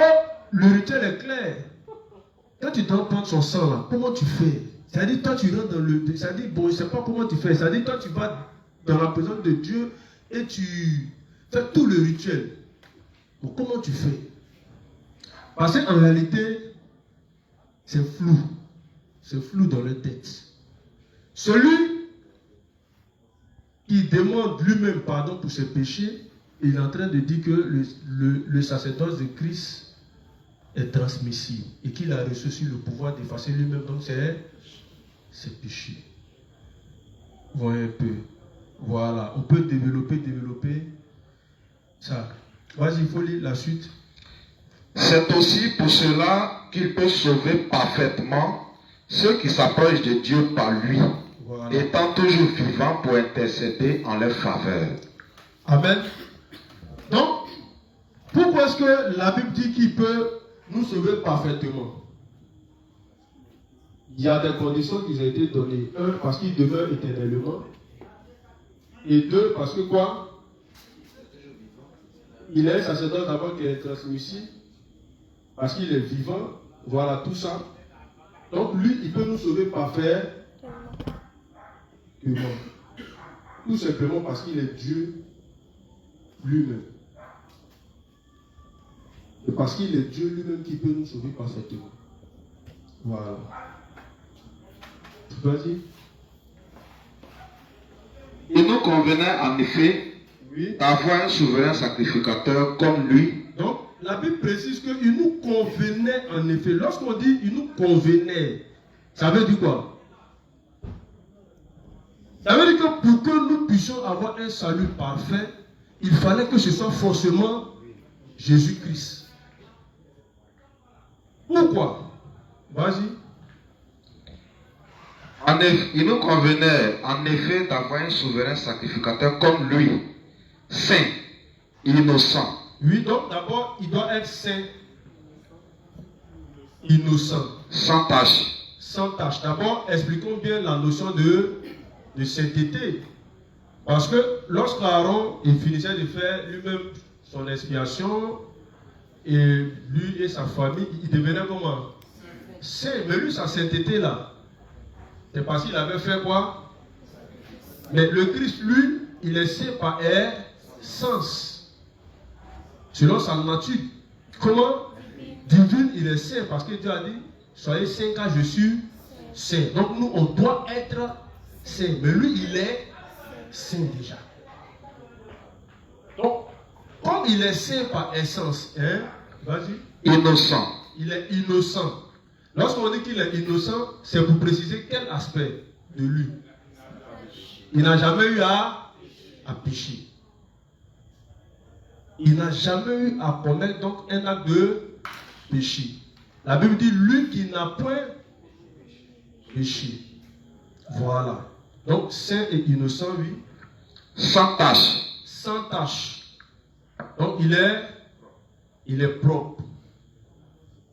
le rituel est clair. Quand tu dois prendre son sang là, comment tu fais? C'est-à-dire, toi, tu rentres dans le... C'est-à-dire, bon, je ne sais pas comment tu fais. C'est-à-dire, toi, tu vas dans la présence de Dieu et tu fais tout le rituel. Donc, comment tu fais? Parce qu'en réalité, c'est flou. C'est flou dans leur tête. Celui qui demande lui-même pardon pour ses péchés, il est en train de dire que le sacerdoce de Christ est transmissible et qu'il a reçu aussi le pouvoir d'effacer lui-même donc ses péchés. Voyez un peu. Voilà. On peut développer ça. Vas-y, il faut lire la suite. C'est aussi pour cela qu'il peut sauver parfaitement ceux qui s'approchent de Dieu par lui, voilà, étant toujours vivant pour intercéder en leur faveur. Amen. Donc, pourquoi est-ce que la Bible dit qu'il peut nous sauver parfaitement? Il y a des conditions qui ont été données. Un, parce qu'il demeure éternellement. Et deux, parce que quoi? Il est un sacerdoce d'abord qui est transmissible. Parce qu'il est vivant. Voilà tout ça. Donc lui, il peut nous sauver parfaitement. Tout simplement parce qu'il est Dieu lui-même. Et parce qu'il est Dieu lui-même qui peut nous sauver parfaitement. Voilà. Vas-y. Il nous convenait en effet d'avoir un souverain sacrificateur comme lui. Donc, la Bible précise qu'il nous convenait en effet. Lorsqu'on dit il nous convenait, ça veut dire quoi? Ça veut dire que pour que nous puissions avoir un salut parfait, il fallait que ce soit forcément Jésus-Christ. Pourquoi? Vas-y. Il nous convenait en effet d'avoir un souverain sacrificateur comme lui, saint, innocent. Oui, donc d'abord, il doit être saint, innocent. Sans tache. Sans tache. D'abord, expliquons bien la notion de sainteté. Parce que lorsqu'Aaron il finissait de faire lui-même son expiation, et lui et sa famille, il devenait comment? Saint. Mais lui, sa sainteté là, c'est parce qu'il avait fait quoi? Mais le Christ, lui, il est saint par essence. Selon sa nature. Comment? Divine, il est saint parce que Dieu a dit, soyez saints car je suis saint. Donc nous, on doit être saint. Mais lui, il est saint déjà. Donc, comme il est saint par essence, hein, vas-y. Innocent. Il est innocent. Lorsqu'on dit qu'il est innocent, c'est pour préciser quel aspect de lui. Il n'a jamais eu à pécher. Il n'a jamais eu à commettre donc un acte de péché. La Bible dit lui qui n'a point péché. Voilà. Donc saint et innocent, oui. Sans tache. Sans tache. Donc il est propre.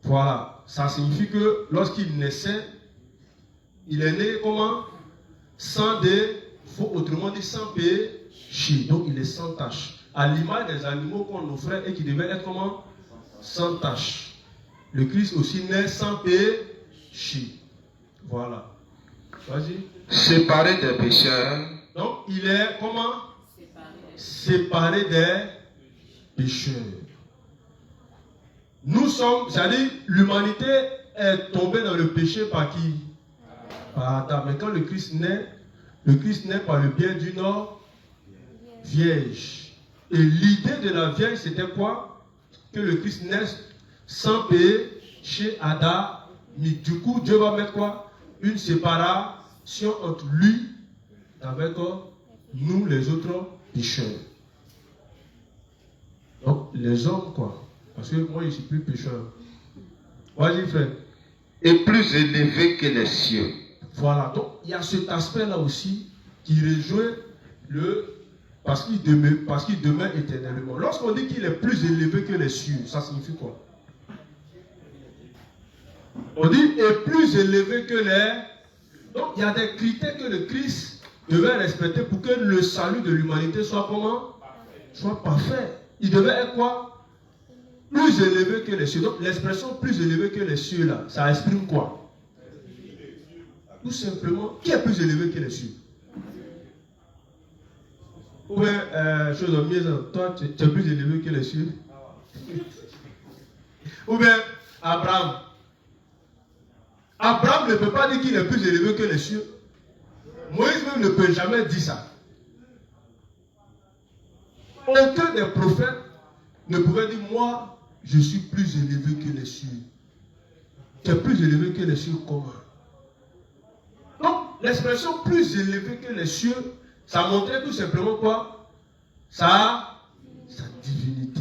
Voilà. Ça signifie que lorsqu'il naissait, il est né comment? Sans défaut, autrement dit sans péché. Donc il est sans tache. À l'image des animaux qu'on offrait et qui devaient être comment? Sans tache. Le Christ aussi naît sans péché. Voilà. Vas-y. Séparé des pécheurs. Donc il est comment? Séparé des pécheurs. Nous sommes, c'est-à-dire l'humanité est tombée dans le péché par qui? Par Adam. Mais quand le Christ naît par le biais d'une vierge. Et l'idée de la vierge, c'était quoi? Que le Christ naisse sans péché Adam. Mais du coup, Dieu va mettre quoi? Une séparation entre lui avec nous, les autres pécheurs. Donc, les hommes, quoi. Parce que moi, je ne suis plus pécheur. Vas-y, frère. Et plus élevé que les cieux. Voilà. Donc, il y a cet aspect-là aussi qui rejoint parce qu'il demeure éternellement. Lorsqu'on dit qu'il est plus élevé que les cieux, ça signifie quoi? On dit est plus élevé que les... Donc il y a des critères que le Christ devait respecter pour que le salut de l'humanité soit comment? Soit parfait. Il devait être quoi? Plus élevé que les cieux. Donc l'expression plus élevé que les cieux là, ça exprime quoi? Tout simplement, qui est plus élevé que les cieux? Ou bien, chose de mieux, toi tu es plus élevé que les cieux? Ou bien, Abraham. Abraham ne peut pas dire qu'il est plus élevé que les cieux. Moïse même ne peut jamais dire ça. Aucun des prophètes ne pouvait dire, moi, je suis plus élevé que les cieux. Tu es plus élevé que les cieux comment? Donc, l'expression plus élevé que les cieux, ça montrait tout simplement quoi? Sa divinité.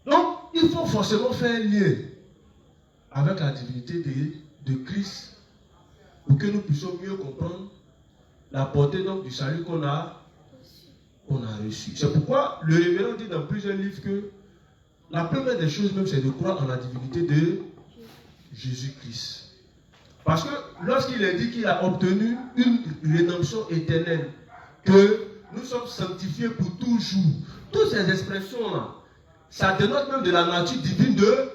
Donc, il faut forcément faire un lien avec la divinité de Christ pour que nous puissions mieux comprendre la portée donc, du salut qu'on a reçu. C'est pourquoi le révérend dit dans plusieurs livres que la première des choses même, c'est de croire en la divinité de Jésus-Christ. Parce que lorsqu'il a dit qu'il a obtenu une rédemption éternelle, que nous sommes sanctifiés pour toujours, toutes ces expressions-là, ça dénote même de la nature divine de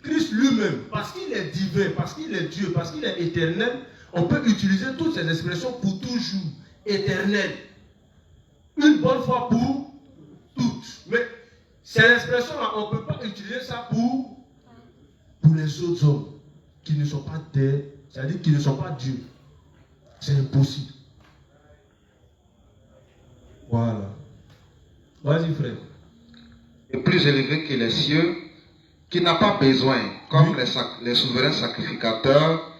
Christ lui-même. Parce qu'il est divin, parce qu'il est Dieu, parce qu'il est éternel, on peut utiliser toutes ces expressions pour toujours, éternel. Une bonne fois pour toutes. Mais ces expressions-là, on ne peut pas utiliser ça pour les autres hommes qui ne sont pas des, c'est-à-dire qui ne sont pas Dieu. C'est impossible. Voilà. Vas-y, frère. Et plus élevé que les cieux, qui n'a pas besoin, comme les souverains sacrificateurs,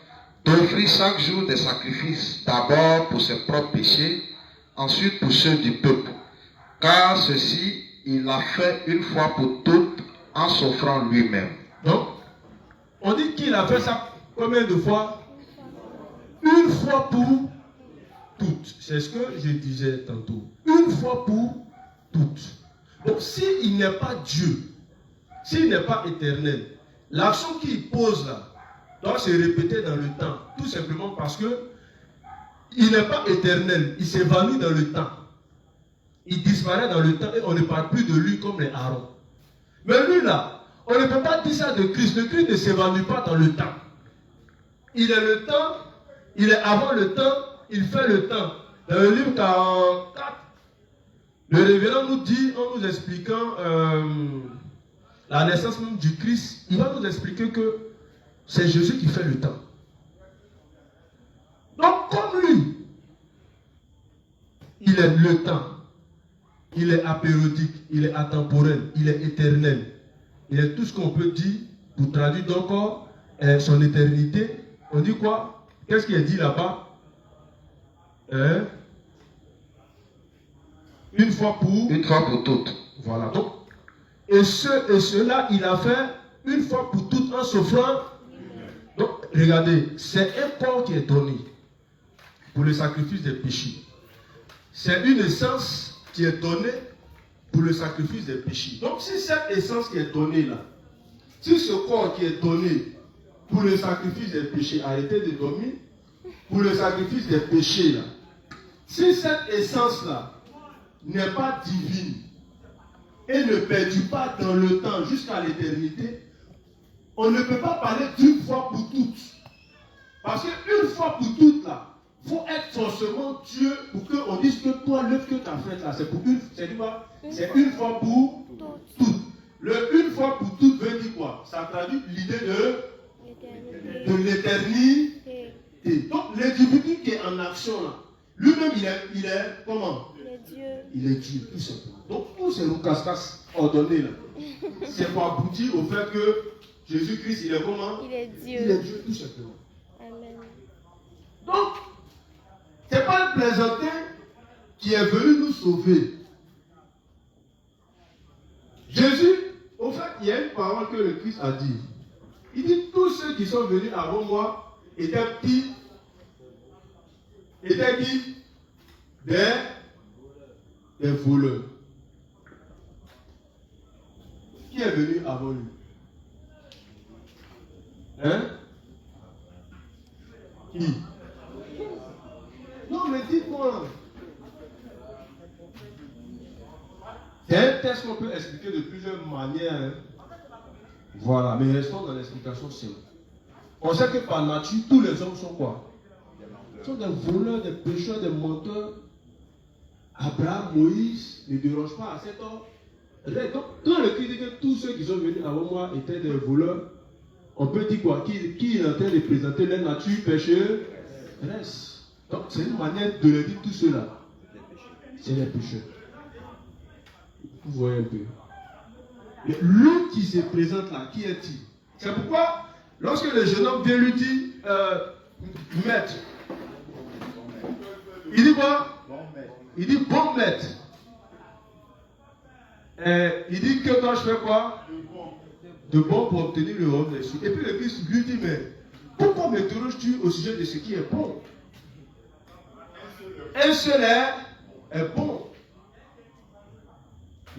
d'offrir chaque jour des sacrifices, d'abord pour ses propres péchés, ensuite pour ceux du peuple. Car ceci, il l'a fait une fois pour toutes en s'offrant lui-même. Donc, on dit qu'il a fait ça combien de fois? Une fois pour toutes. C'est ce que je disais tantôt. Une fois pour toutes. Donc, s'il n'est pas Dieu, s'il n'est pas éternel, l'action qu'il pose là doit se répéter dans le temps. Tout simplement parce que il n'est pas éternel. Il s'évanouit dans le temps. Il disparaît dans le temps et on ne parle plus de lui comme les Aaron. Mais lui là, on ne peut pas dire ça de Christ. Le Christ ne s'évanouit pas dans le temps. Il est le temps, il est avant le temps, il fait le temps. Dans le livre 44, le révérend nous dit, en nous expliquant la naissance même du Christ, il va nous expliquer que c'est Jésus qui fait le temps. Donc comme lui, il est le temps, il est apériodique, il est atemporel, il est éternel. Il est tout ce qu'on peut dire pour traduire encore son éternité. On dit quoi? Qu'est-ce qui est dit là-bas? Une fois pour toutes. Voilà. Donc, et cela, il a fait une fois pour toutes en s'offrant. Donc, regardez, c'est un corps qui est donné pour le sacrifice des péchés. C'est une essence qui est donnée pour le sacrifice des péchés. Donc, si cette essence qui est donnée là, si ce corps qui est donné pour le sacrifice des péchés a été de dormir, pour le sacrifice des péchés là, si cette essence là n'est pas divine et ne perdure pas dans le temps jusqu'à l'éternité, on ne peut pas parler d'une fois pour toutes. Parce qu'une fois pour toutes là, il faut être forcément Dieu pour qu'on dise que toi, l'œuvre que tu as faite là, c'est une fois pour toutes. Le une fois pour toutes veut dire quoi? Ça traduit l'idée de l'éternité. Donc l'individu qui est en action là, lui-même il est comment? Il est Dieu, tout simplement. Donc tous ces roucascas ordonnés là, c'est pour aboutir au fait que Jésus-Christ, il est comment? Il est Dieu. Il est Dieu, tout simplement. Amen. Donc, ce n'est pas le plaisantin qui est venu nous sauver. Jésus, au fait, il y a une parole que le Christ a dit. Il dit, tous ceux qui sont venus avant moi étaient qui? des voleurs. Qui est venu avant lui? Hein? Qui? Non, mais dites-moi. C'est un test qu'on peut expliquer de plusieurs manières. Hein? Voilà, mais restons dans l'explication simple. On sait que par nature, tous les hommes sont quoi? Ils sont des voleurs, des pécheurs, des menteurs. Abraham, Moïse ne dérangent pas à cet homme. Donc, quand le Christ dit que tous ceux qui sont venus avant moi étaient des voleurs, on peut dire quoi? Qui est en train de présenter leur nature pécheresse. Donc, c'est une manière de le dire tout cela. C'est les pécheurs. Vous voyez un peu. Mais l'homme qui se présente là, qui est-il? C'est pourquoi, lorsque le jeune homme vient lui dire, maître, il dit quoi? Il dit bon maître. Il dit que toi je fais quoi? De bon pour obtenir le royaume des cieux. Et puis le Christ lui dit, mais pourquoi m'interroges-tu au sujet de ce qui est bon? Un seul est bon.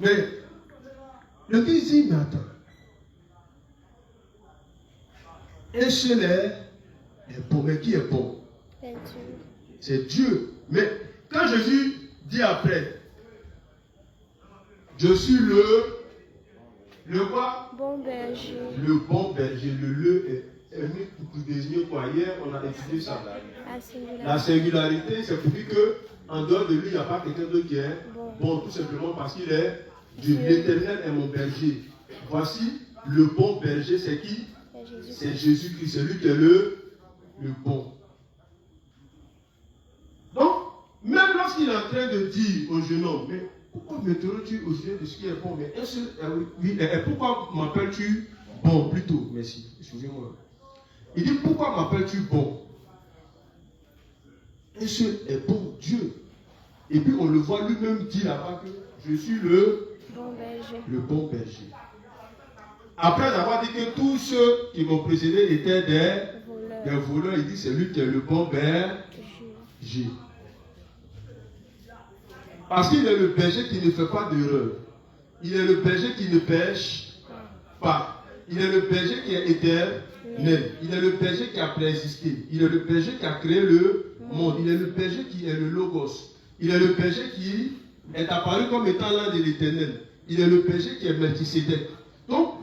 Mais le Christ dit, mais attends. Un seul est bon. Mais qui est bon? C'est Dieu. Mais quand Jésus dit après, je suis le quoi? Bon berger. Le bon berger. Le est venu pour désigner quoi? Hier, on a étudié ça. La singularité, c'est pour dire que en dehors de lui, il n'y a pas quelqu'un d'autre qui est bon, tout simplement parce qu'il est Dieu. L'Éternel est mon berger. Voici le bon berger, c'est qui? C'est Jésus-Christ, c'est lui qui est le bon. Donc, même lorsqu'il est en train de dire au jeune homme, mais pourquoi m'interroges-tu au sujet de ce qui est bon? Mais pourquoi m'appelles-tu bon plutôt? Merci, excusez-moi. Il dit, pourquoi m'appelles-tu bon? Un seul est bon, Dieu. Et puis on le voit lui-même dire là-bas que je suis le bon berger. Après avoir dit que tous ceux qui m'ont précédé étaient des voleurs, il dit c'est lui qui est le bon berger. Parce qu'il est le berger qui ne fait pas d'erreur. Il est le berger qui ne pêche pas. Il est le berger qui est éternel. Il est le berger qui a préexisté. Il est le berger qui a créé le monde. Il est le berger qui est le Logos. Il est le berger qui est apparu comme étant l'un de l'Éternel. Il est le berger qui est Melchisédek. Donc,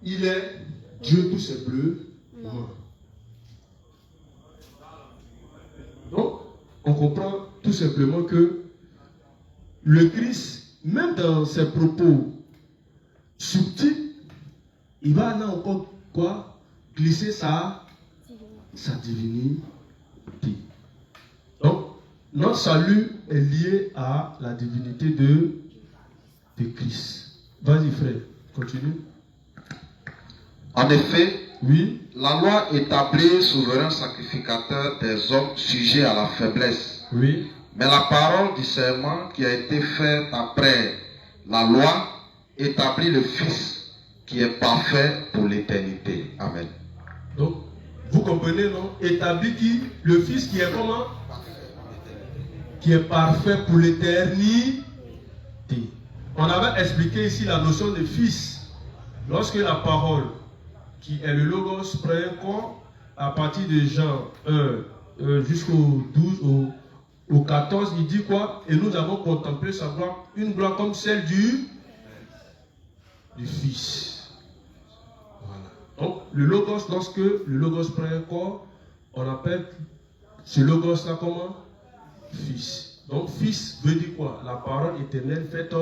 il est Dieu tout simplement. Donc, on comprend tout simplement que le Christ, même dans ses propos subtils, il va là encore quoi? Glisser sa divinité. Donc, notre salut est lié à la divinité de Christ. Vas-y frère, continue. En effet, oui, la loi établit souverain sacrificateur des hommes sujets à la faiblesse. Oui. Mais la parole du serment qui a été faite après la loi établit le Fils qui est parfait pour l'éternité. Amen. Donc, vous comprenez, non? Établit qui? Le Fils qui est comment? Qui est parfait pour l'éternité. On avait expliqué ici la notion de Fils. Lorsque la parole, qui est le Logos, prend un corps, à partir de Jean 1 jusqu'au 12, au 14, il dit quoi? Et nous avons contemplé sa gloire, une gloire comme celle du Fils. Voilà. Donc, le Logos, lorsque le Logos prend un corps, on appelle ce Logos-là comment? Fils. Donc, Fils veut dire quoi? La parole éternelle faite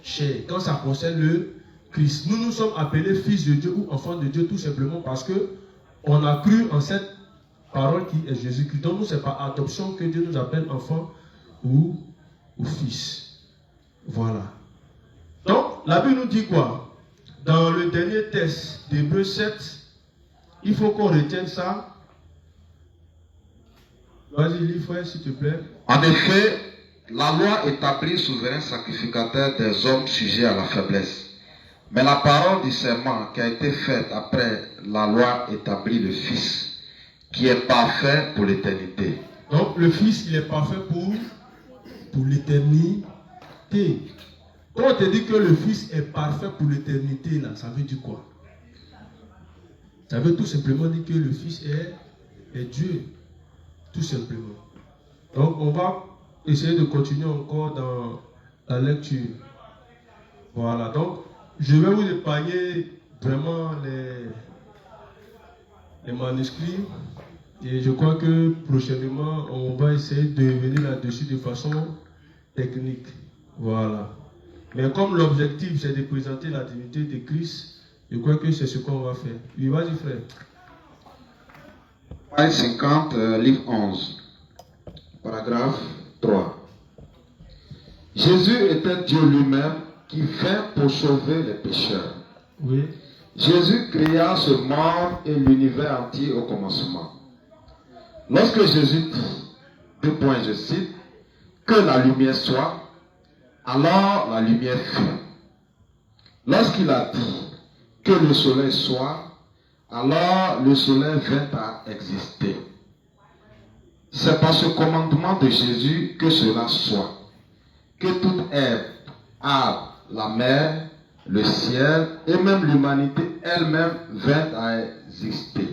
chair. Quand ça concerne le Christ. Nous sommes appelés fils de Dieu ou enfants de Dieu tout simplement parce que on a cru en cette parole qui est Jésus-Christ. Donc, nous, c'est par adoption que Dieu nous appelle enfants ou fils. Voilà. Donc, la Bible nous dit quoi? Dans le dernier texte d'Hébreux 7, il faut qu'on retienne ça. Vas-y, lis, frère, s'il te plaît. En effet, la loi établit souverain sacrificateur des hommes sujets à la faiblesse. Mais la parole du serment qui a été faite après la loi établit le Fils qui est parfait pour l'éternité. Donc le Fils, il est parfait pour l'éternité. Quand on te dit que le Fils est parfait pour l'éternité, là, ça veut dire quoi? Ça veut tout simplement dire que le Fils est Dieu. Tout simplement. Donc on va essayer de continuer encore dans la lecture. Voilà. Donc je vais vous épargner vraiment les manuscrits. Et je crois que prochainement, on va essayer de revenir là-dessus de façon technique. Voilà. Mais comme l'objectif, c'est de présenter la divinité de Christ, je crois que c'est ce qu'on va faire. Oui, vas-y, frère. Page 50, livre 11, paragraphe 3. Jésus était Dieu lui-même qui vint pour sauver les pécheurs. Oui. Jésus créa ce monde et l'univers entier au commencement. Lorsque Jésus dit, je cite, que la lumière soit, alors la lumière fut. Lorsqu'il a dit que le soleil soit, alors le soleil vint à exister. C'est par ce commandement de Jésus que cela soit, que toute herbe, arbre, la mer, le ciel et même l'humanité elle-même vint à exister.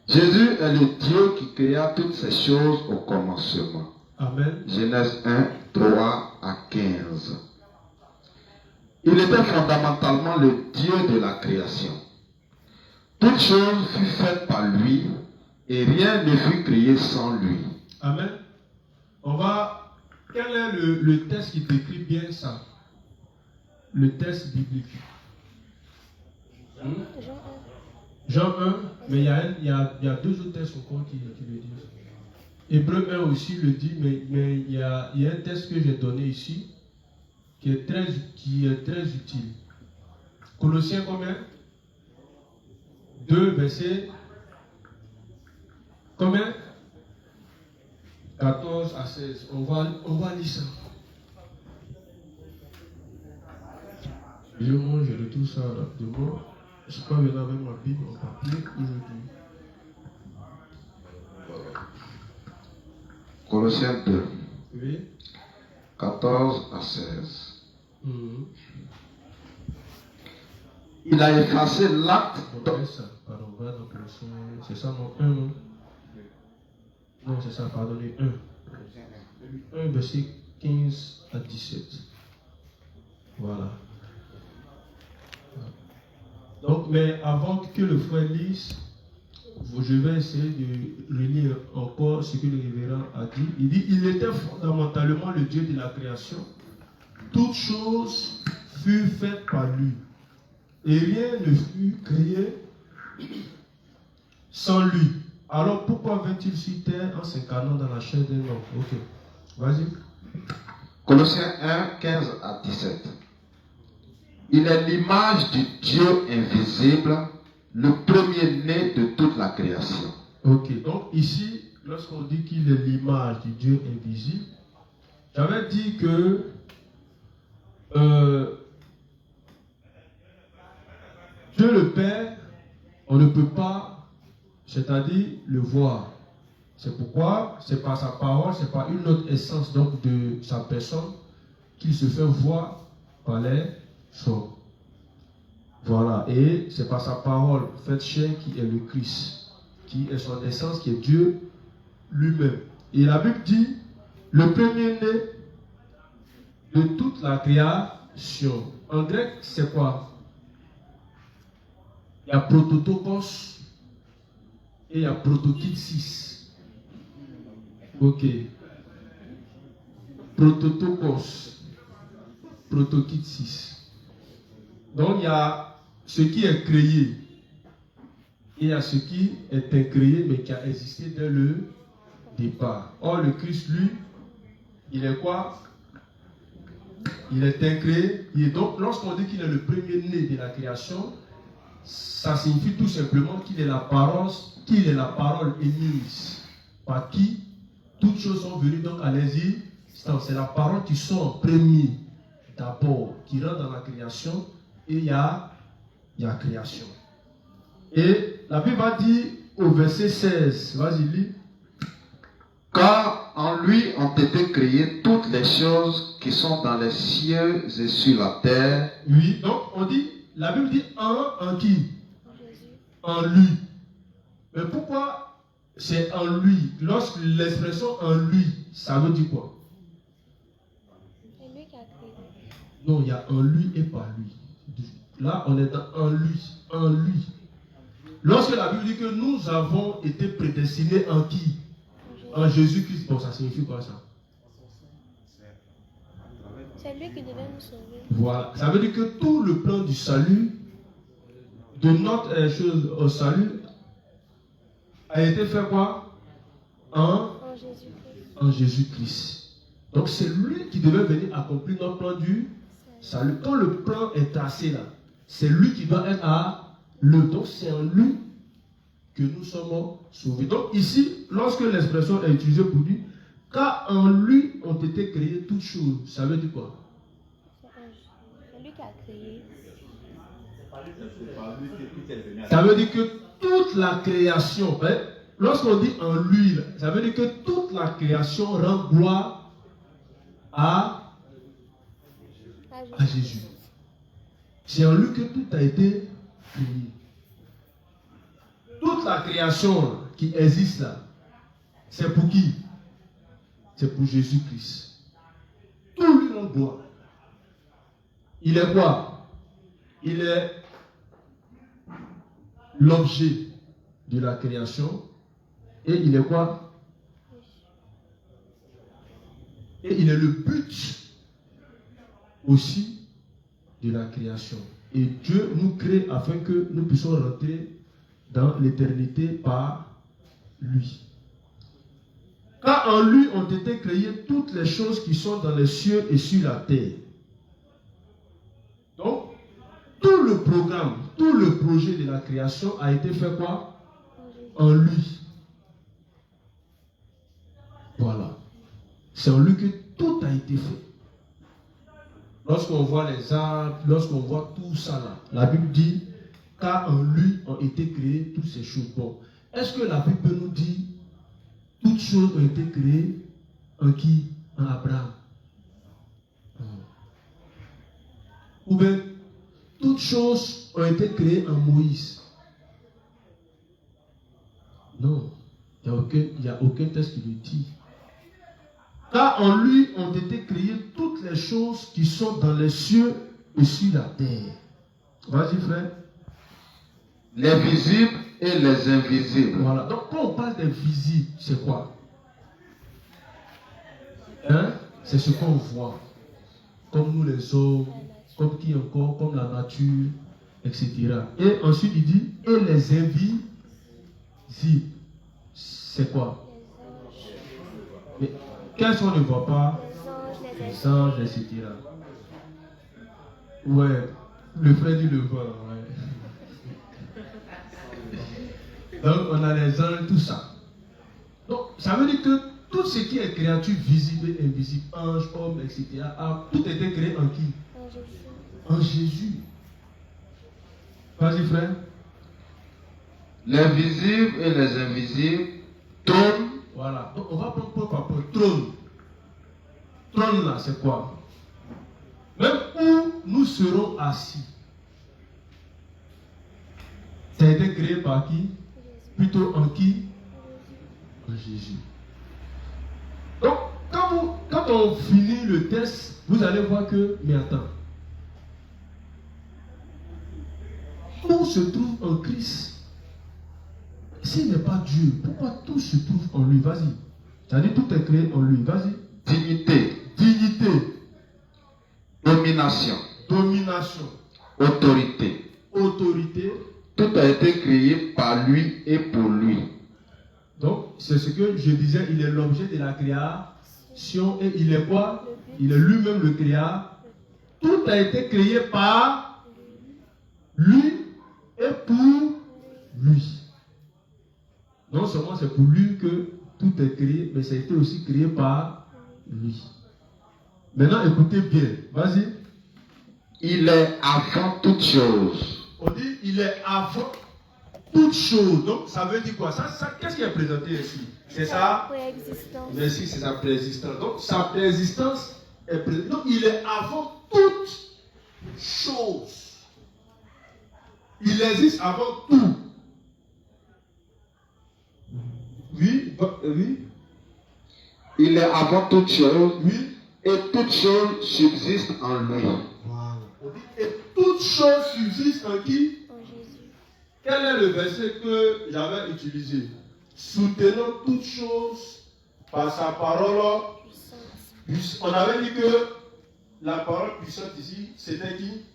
Jésus est le Dieu qui créa toutes ces choses au commencement. Amen. Genèse 1, 3 à 15. Il était fondamentalement le Dieu de la création. Toute chose fut faite par lui et rien ne fut créé sans lui. Amen. Quel est le texte qui décrit bien ça? Le texte biblique. Jean 1, mais il y a deux autres textes encore qui le disent. Hébreu 1 aussi le dit, mais il y a un texte que j'ai donné ici qui est très utile. Colossiens combien? 2, verset combien? 14 à 16. On va lire ça. Je retrouve ça rapidement. Je ne suis pas venu avec ma Bible en papier aujourd'hui. Colossiens 2, Oui. 14 à 16. Il a effacé l'acte. Pardon, on va dans Colossiens. C'est ça, non? 1, non? Non, c'est ça, pardonnez, 1. 1, verset 15 à 17. Voilà. Donc, mais avant que le frère lise, je vais essayer de relire encore ce que le révérend a dit. Il dit, il était fondamentalement le Dieu de la création. Toute chose fut faite par lui. Et rien ne fut créé sans lui. Alors pourquoi vint-il sur terre en s'incarnant dans la chair d'un homme? Ok. Vas-y. Colossiens 1, 15 à 17. Il est l'image du Dieu invisible, le premier-né de toute la création. Ok, donc ici, lorsqu'on dit qu'il est l'image du Dieu invisible, j'avais dit que Dieu le Père, on ne peut pas, c'est-à-dire le voir. C'est pourquoi, c'est par sa parole, c'est par une autre essence donc de sa personne qu'il se fait voir par les hommes. Voilà, et c'est par sa parole faite chair qui est le Christ, qui est son essence, qui est Dieu lui-même. Et la Bible dit, le premier-né de toute la création. En grec, c'est quoi? Il y a prototokos et il y a protokitsis. Ok. Prototokos, protokitsis. Donc il y a ce qui est créé et il y a ce qui est incréé mais qui a existé dès le départ. Or le Christ, lui, il est quoi? Il est incréé. Et donc lorsqu'on dit qu'il est le premier-né de la création, ça signifie tout simplement qu'il est la parole émise par qui toutes choses sont venues donc à l'existence. C'est la parole qui sort en premier d'abord, qui rentre dans la création. Et il y a création. Et la Bible va dire au verset 16, vas-y lis. Car en lui ont été créées toutes les choses qui sont dans les cieux et sur la terre. Oui, donc on dit, la Bible dit en qui? En Jésus. En lui. Mais pourquoi c'est en lui? Lorsque l'expression en lui, ça veut dire quoi? C'est lui qui a créé. Non, il y a en lui et par lui. Là, on est dans en lui. En lui. Lorsque la Bible dit que nous avons été prédestinés en qui? En Jésus-Christ. Bon, ça signifie quoi ça? C'est lui qui devait nous sauver. Voilà. Ça veut dire que tout le plan du salut, de notre chose au salut, a été fait quoi? En Jésus-Christ. En Jésus-Christ. Donc c'est lui qui devait venir accomplir notre plan du salut. Quand le plan est tracé là, c'est lui qui doit être à l'œuvre. Donc c'est en lui que nous sommes sauvés. Donc ici, lorsque l'expression est utilisée pour dire, car en lui ont été créées toutes choses, ça veut dire quoi? C'est lui qui a créé. Ça veut dire que toute la création, hein, lorsqu'on dit en lui, ça veut dire que toute la création rend gloire à Jésus. C'est en lui que tout a été créé. Toute la création qui existe là, c'est pour qui? C'est pour Jésus-Christ. Tout lui rend gloire. Il est quoi? Il est l'objet de la création. Et il est quoi? Et il est le but aussi de la création. Et Dieu nous crée afin que nous puissions rentrer dans l'éternité par lui. Car en lui ont été créées toutes les choses qui sont dans les cieux et sur la terre. Donc, tout le programme, tout le projet de la création a été fait quoi? En lui. Voilà. C'est en lui que tout a été fait. Lorsqu'on voit les arbres, lorsqu'on voit tout ça là, la Bible dit, car en lui ont été créées toutes ces choses. Bon, est-ce que la Bible nous dit, toutes choses ont été créées en qui? En Abraham. Ou bien, toutes choses ont été créées en Moïse. Non, il n'y a aucun texte qui le dit. Car en lui ont été créées toutes les choses qui sont dans les cieux et sur la terre. Vas-y frère. Les visibles et les invisibles. Voilà. Donc quand on parle des visibles, c'est quoi? Hein? C'est ce qu'on voit. Comme nous les hommes, comme qui encore, comme la nature, etc. Et ensuite il dit, et les invisibles, c'est quoi? Mais qu'est-ce qu'on ne voit pas? Les anges, etc. Ouais, le frère dit le voit, ouais. Donc on a les anges, tout ça. Donc ça veut dire que tout ce qui est créature visible et invisible, ange, homme, etc., a tout été créé en qui? En Jésus. Vas-y frère. Les visibles et les invisibles, trône. Voilà. Donc on va prendre point par point. Trône. Trône là, c'est quoi? Même où nous serons assis. Ça a été créé par qui? Plutôt en qui? En Jésus. Donc, quand on finit le test, vous allez voir que, mais attends, tout se trouve en Christ. S'il n'est pas Dieu, pourquoi tout se trouve en lui? Vas-y. C'est-à-dire tout est créé en lui. Vas-y. Dignité. Dignité. Domination. Domination. Autorité. Autorité. Tout a été créé par lui et pour lui. Donc, c'est ce que je disais, il est l'objet de la création et il est quoi? Il est lui-même le créateur. Tout a été créé par lui et pour lui. Non seulement c'est pour lui que tout est créé, mais ça a été aussi créé par lui. Maintenant, écoutez bien. Vas-y. Il est avant toute chose. On dit, il est avant toute chose. Donc, ça veut dire quoi? Ça qu'est-ce qui est présenté ici? C'est ça. Préexistence. Merci, c'est sa préexistence. Donc, sa préexistence est présente. Donc, il est avant toute chose. Il existe avant tout. Oui, oui. Il est avant toute chose, Oui. et toute chose subsiste en lui. Voilà. On dit, et toute chose subsiste en qui? En Jésus. Quel est le verset que j'avais utilisé? Soutenons toute chose par sa parole. Puissance. On avait dit que la parole puissante ici, c'était qui?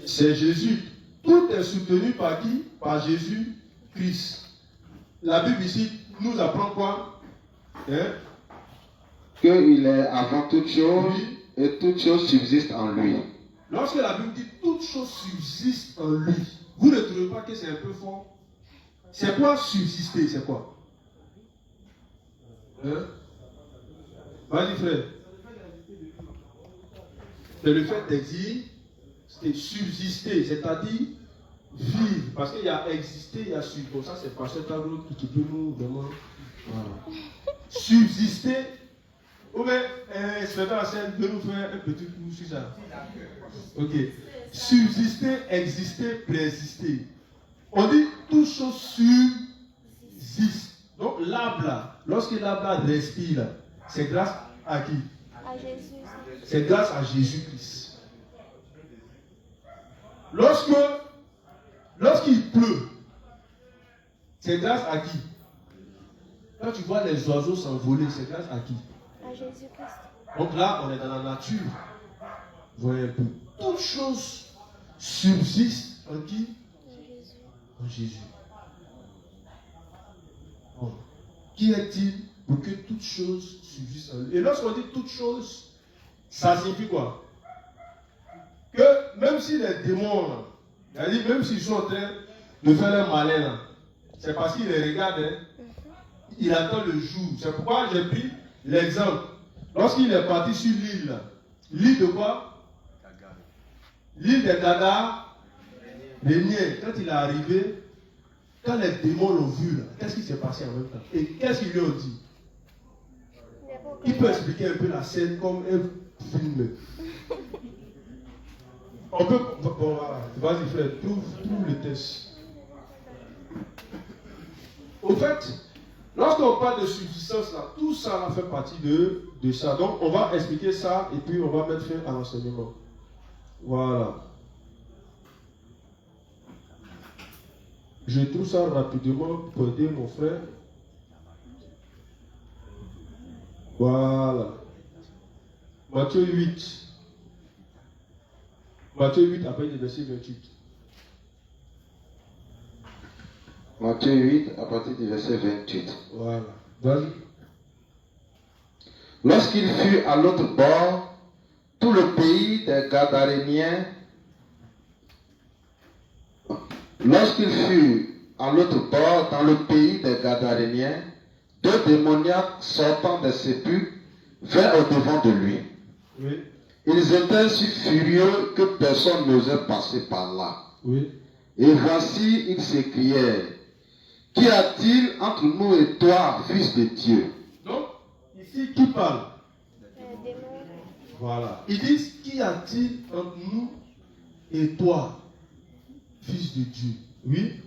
C'est Jésus. Tout est soutenu par qui? Par Jésus-Christ. La Bible ici nous apprend quoi? Hein? Qu'il est avant toute chose, Oui. et toute chose subsiste en lui. Lorsque la Bible dit toute chose subsiste en lui, vous ne trouvez pas que c'est un peu fort? C'est quoi subsister? C'est quoi? Hein? Vas-y frère. C'est le fait d'exister, c'est subsister, c'est-à-dire vivre. Parce qu'il y a exister, il y a subsister. Bon, ça c'est Pasteur Taro qui peut nous vraiment. Voilà. Subsister. Ou bien, inspecteur à scène peut nous faire un petit coup sur ça. Ok. Subsister, exister, préexister. On dit toute chose subsiste. Donc l'arbre là, lorsque l'arbre là respire là, c'est grâce à qui? À Jésus. C'est grâce à Jésus-Christ. Lorsqu'il pleut, c'est grâce à qui? Quand tu vois les oiseaux s'envoler, c'est grâce à qui? À Jésus-Christ. Donc là, on est dans la nature. Vous voyez un peu. Toute chose subsiste en qui? En Jésus. En Jésus. Bon. Qui est-il pour que toute chose subsiste en lui? Et lorsqu'on dit toute chose, ça signifie quoi? Que même si les démons, là, c'est-à-dire même s'ils sont en train de faire leur malin, là, c'est parce qu'ils les regardent, hein, il attend le jour. C'est pourquoi j'ai pris l'exemple. Lorsqu'il est parti sur l'île, là, l'île de quoi? L'île des Gaga, les niais. Quand il est arrivé, quand les démons l'ont vu, là, qu'est-ce qui s'est passé en même temps? Et qu'est-ce qu'ils lui ont dit? Il peut expliquer un peu la scène comme un film. On peut. Bon, voilà. Vas-y, frère, trouve le test. Au fait, lorsqu'on parle de subsistance, là, tout ça là, fait partie de ça. Donc, on va expliquer ça et puis on va mettre fin à l'enseignement. Voilà. Je trouve ça rapidement pour aider mon frère. Voilà. Matthieu 8. Matthieu 8, après le verset 28. Matthieu 8, à partir du verset 28. Voilà. Vas-y. Lorsqu'il fut à l'autre bord, tout le pays des Gadaréniens, lorsqu'il fut à l'autre bord, dans le pays des Gadaréniens, deux démoniaques sortant des sépulcres vinrent au-devant de lui. Oui. Ils étaient si furieux que personne n'osait passer par là. Oui. Et voici, ils s'écrièrent, qu'y a-t-il entre nous et toi, fils de Dieu? Donc, ici, qui parle? Démon. Voilà. Ils disent, qu'y a-t-il entre nous et toi, fils de Dieu? Oui.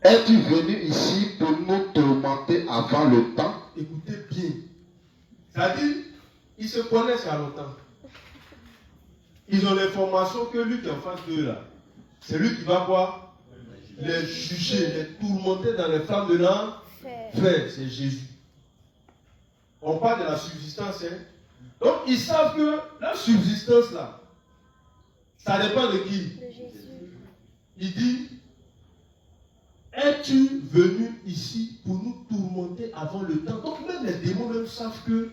Es-tu venu ici pour nous tourmenter avant le temps? Écoutez bien. C'est-à-dire, ils se connaissent il y a longtemps. Ils ont l'information que lui qui est en face d'eux là, c'est lui qui va quoi? Les juger, les tourmenter dans les flammes de l'enfer. C'est Jésus. On parle de la subsistance. Hein? Donc ils savent que la subsistance là, ça dépend de qui? De Jésus. Il dit, es-tu venu ici pour nous tourmenter avant le temps? Donc même les démons même savent que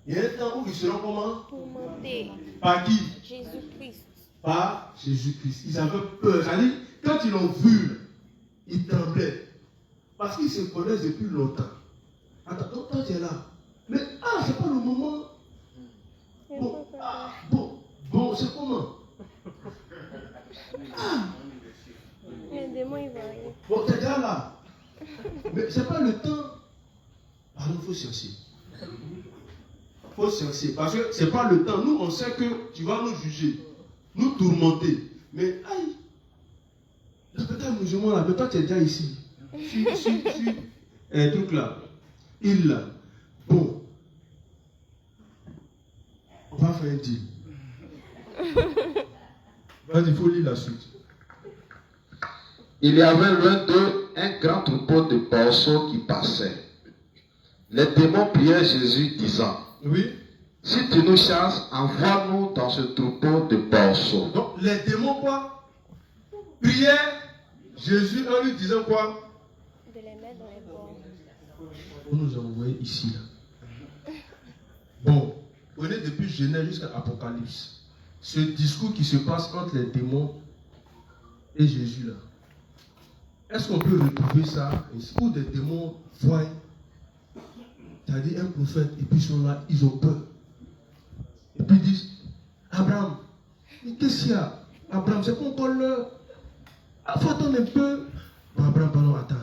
il y a un temps où ils seront comment? Tourmenté. Par qui? Jésus-Christ. Par Jésus-Christ. Ils avaient peur. C'est-à-dire, quand ils l'ont vu, ils tremblaient. Parce qu'ils se connaissent depuis longtemps. Attends, donc toi tu es là. Mais c'est pas le moment. Bon, c'est comment? Le démon, il va rien. Bon, t'es déjà là. Mais ce n'est pas le temps. Pardon, il faut chercher. Il faut chercher. Parce que ce n'est pas le temps. Nous, on sait que tu vas nous juger, nous tourmenter. Mais aïe, le pétard musulman là, mais toi tu es déjà ici. Un truc là. Il là. Bon. On va faire un deal. Vas-y, il faut lire la suite. Il y avait loin d'eux un grand troupeau de berceaux qui passait. Les démons priaient Jésus disant, Oui. si tu nous chasses, envoie-nous dans ce troupeau de berceaux. Donc les démons quoi? Priaient Jésus en lui disant quoi? De les mettre dans les bords. On nous a envoyés ici là. Bon, on est depuis Genèse jusqu'à Apocalypse. Ce discours qui se passe entre les démons et Jésus là. Est-ce qu'on peut retrouver ça ici? Où des démons voient, c'est-à-dire un prophète, et puis ils sont là, ils ont peur. Et puis ils disent, Abraham, mais qu'est-ce qu'il y a? Abraham, c'est qu'on colle le... Ah, faut attendre un peu. Bon, Abraham, pardon, attends.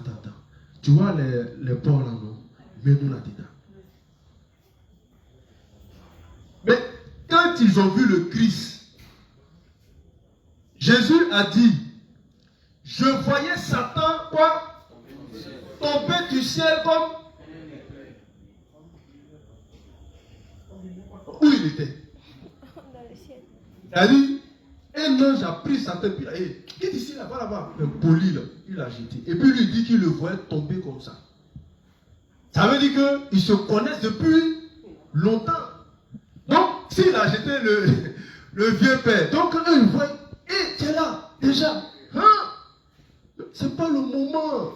Tu vois les porcs là, non? Mets-nous là-dedans. Mais quand ils ont vu le Christ, Jésus a dit, je voyais Satan, quoi? Tomber du ciel comme... Où il était? Dans le ciel. Il a dit, un ange a pris Satan, puis il a dit, qu'est-ce ici là-bas, là-bas? Un poli là, il l'a jeté. Et puis il lui dit qu'il le voyait tomber comme ça. Ça veut dire qu'ils se connaissent depuis longtemps. Donc, s'il a jeté le vieux père, donc eux ils voient, hé, tu es là, déjà. Hein? C'est pas le moment.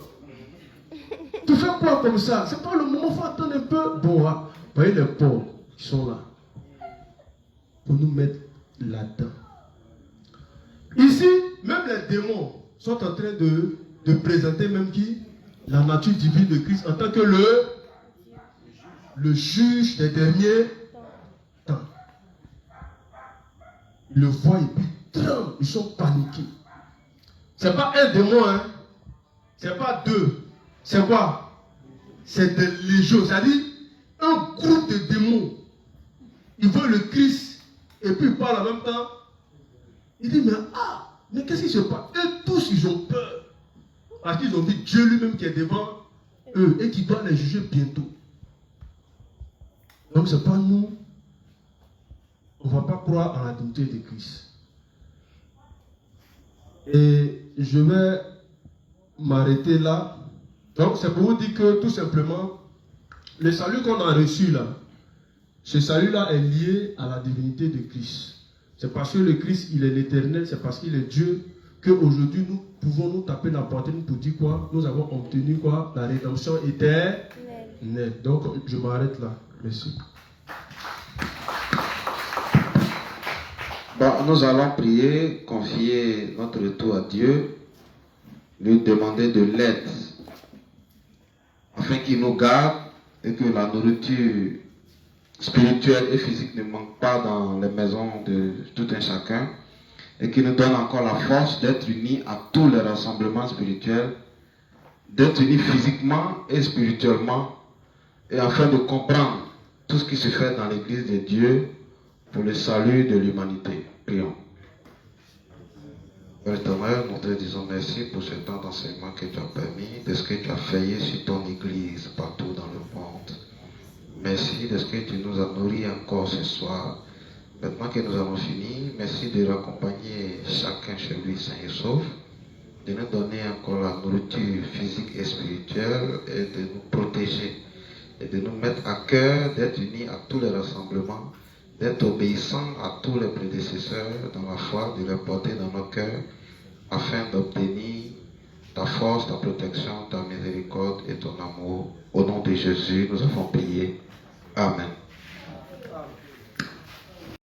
Tu fais quoi comme ça? C'est pas le moment, il faut attendre un peu. Bon, hein, voyez les pauvres qui sont là. Pour nous mettre là-dedans. Ici, même les démons sont en train de présenter même qui? La nature divine de Christ en tant que le juge des derniers temps. Ils le voient et puis tremblent, ils sont paniqués. C'est pas un démon, hein? C'est pas deux. C'est quoi? C'est des légions, c'est-à-dire un groupe de démons. Ils voient le Christ et puis ils parlent en même temps. Ils disent, mais qu'est-ce qui se passe? Eux tous, ils ont peur. Parce qu'ils ont vu Dieu lui-même qui est devant eux et qui doit les juger bientôt. Donc c'est pas nous. On ne va pas croire en la dignité de Christ. Et je vais m'arrêter là. Donc c'est pour vous dire que tout simplement, le salut qu'on a reçu là, ce salut-là est lié à la divinité de Christ. C'est parce que le Christ, il est l'éternel, c'est parce qu'il est Dieu, qu'aujourd'hui nous pouvons nous taper la poitrine pour dire quoi? Nous avons obtenu quoi? La rédemption éternelle. Donc je m'arrête là. Merci. Bon, nous allons prier, confier notre retour à Dieu, lui demander de l'aide, afin qu'il nous garde et que la nourriture spirituelle et physique ne manque pas dans les maisons de tout un chacun, et qu'il nous donne encore la force d'être unis à tous les rassemblements spirituels, d'être unis physiquement et spirituellement, et afin de comprendre tout ce qui se fait dans l'église de Dieu pour le salut de l'humanité. Prions. Père éternel, nous te disons merci pour ce temps d'enseignement que tu as permis, de ce que tu as fait sur ton église partout dans le monde. Merci de ce que tu nous as nourris encore ce soir. Maintenant que nous avons fini, merci de raccompagner chacun chez lui sain et sauf, de nous donner encore la nourriture physique et spirituelle et de nous protéger et de nous mettre à cœur d'être unis à tous les rassemblements, d'être obéissants à tous les prédécesseurs dans la foi, de les porter dans nos cœurs afin d'obtenir ta force, ta protection, ta miséricorde et ton amour. Au nom de Jésus, nous avons prié. Amen.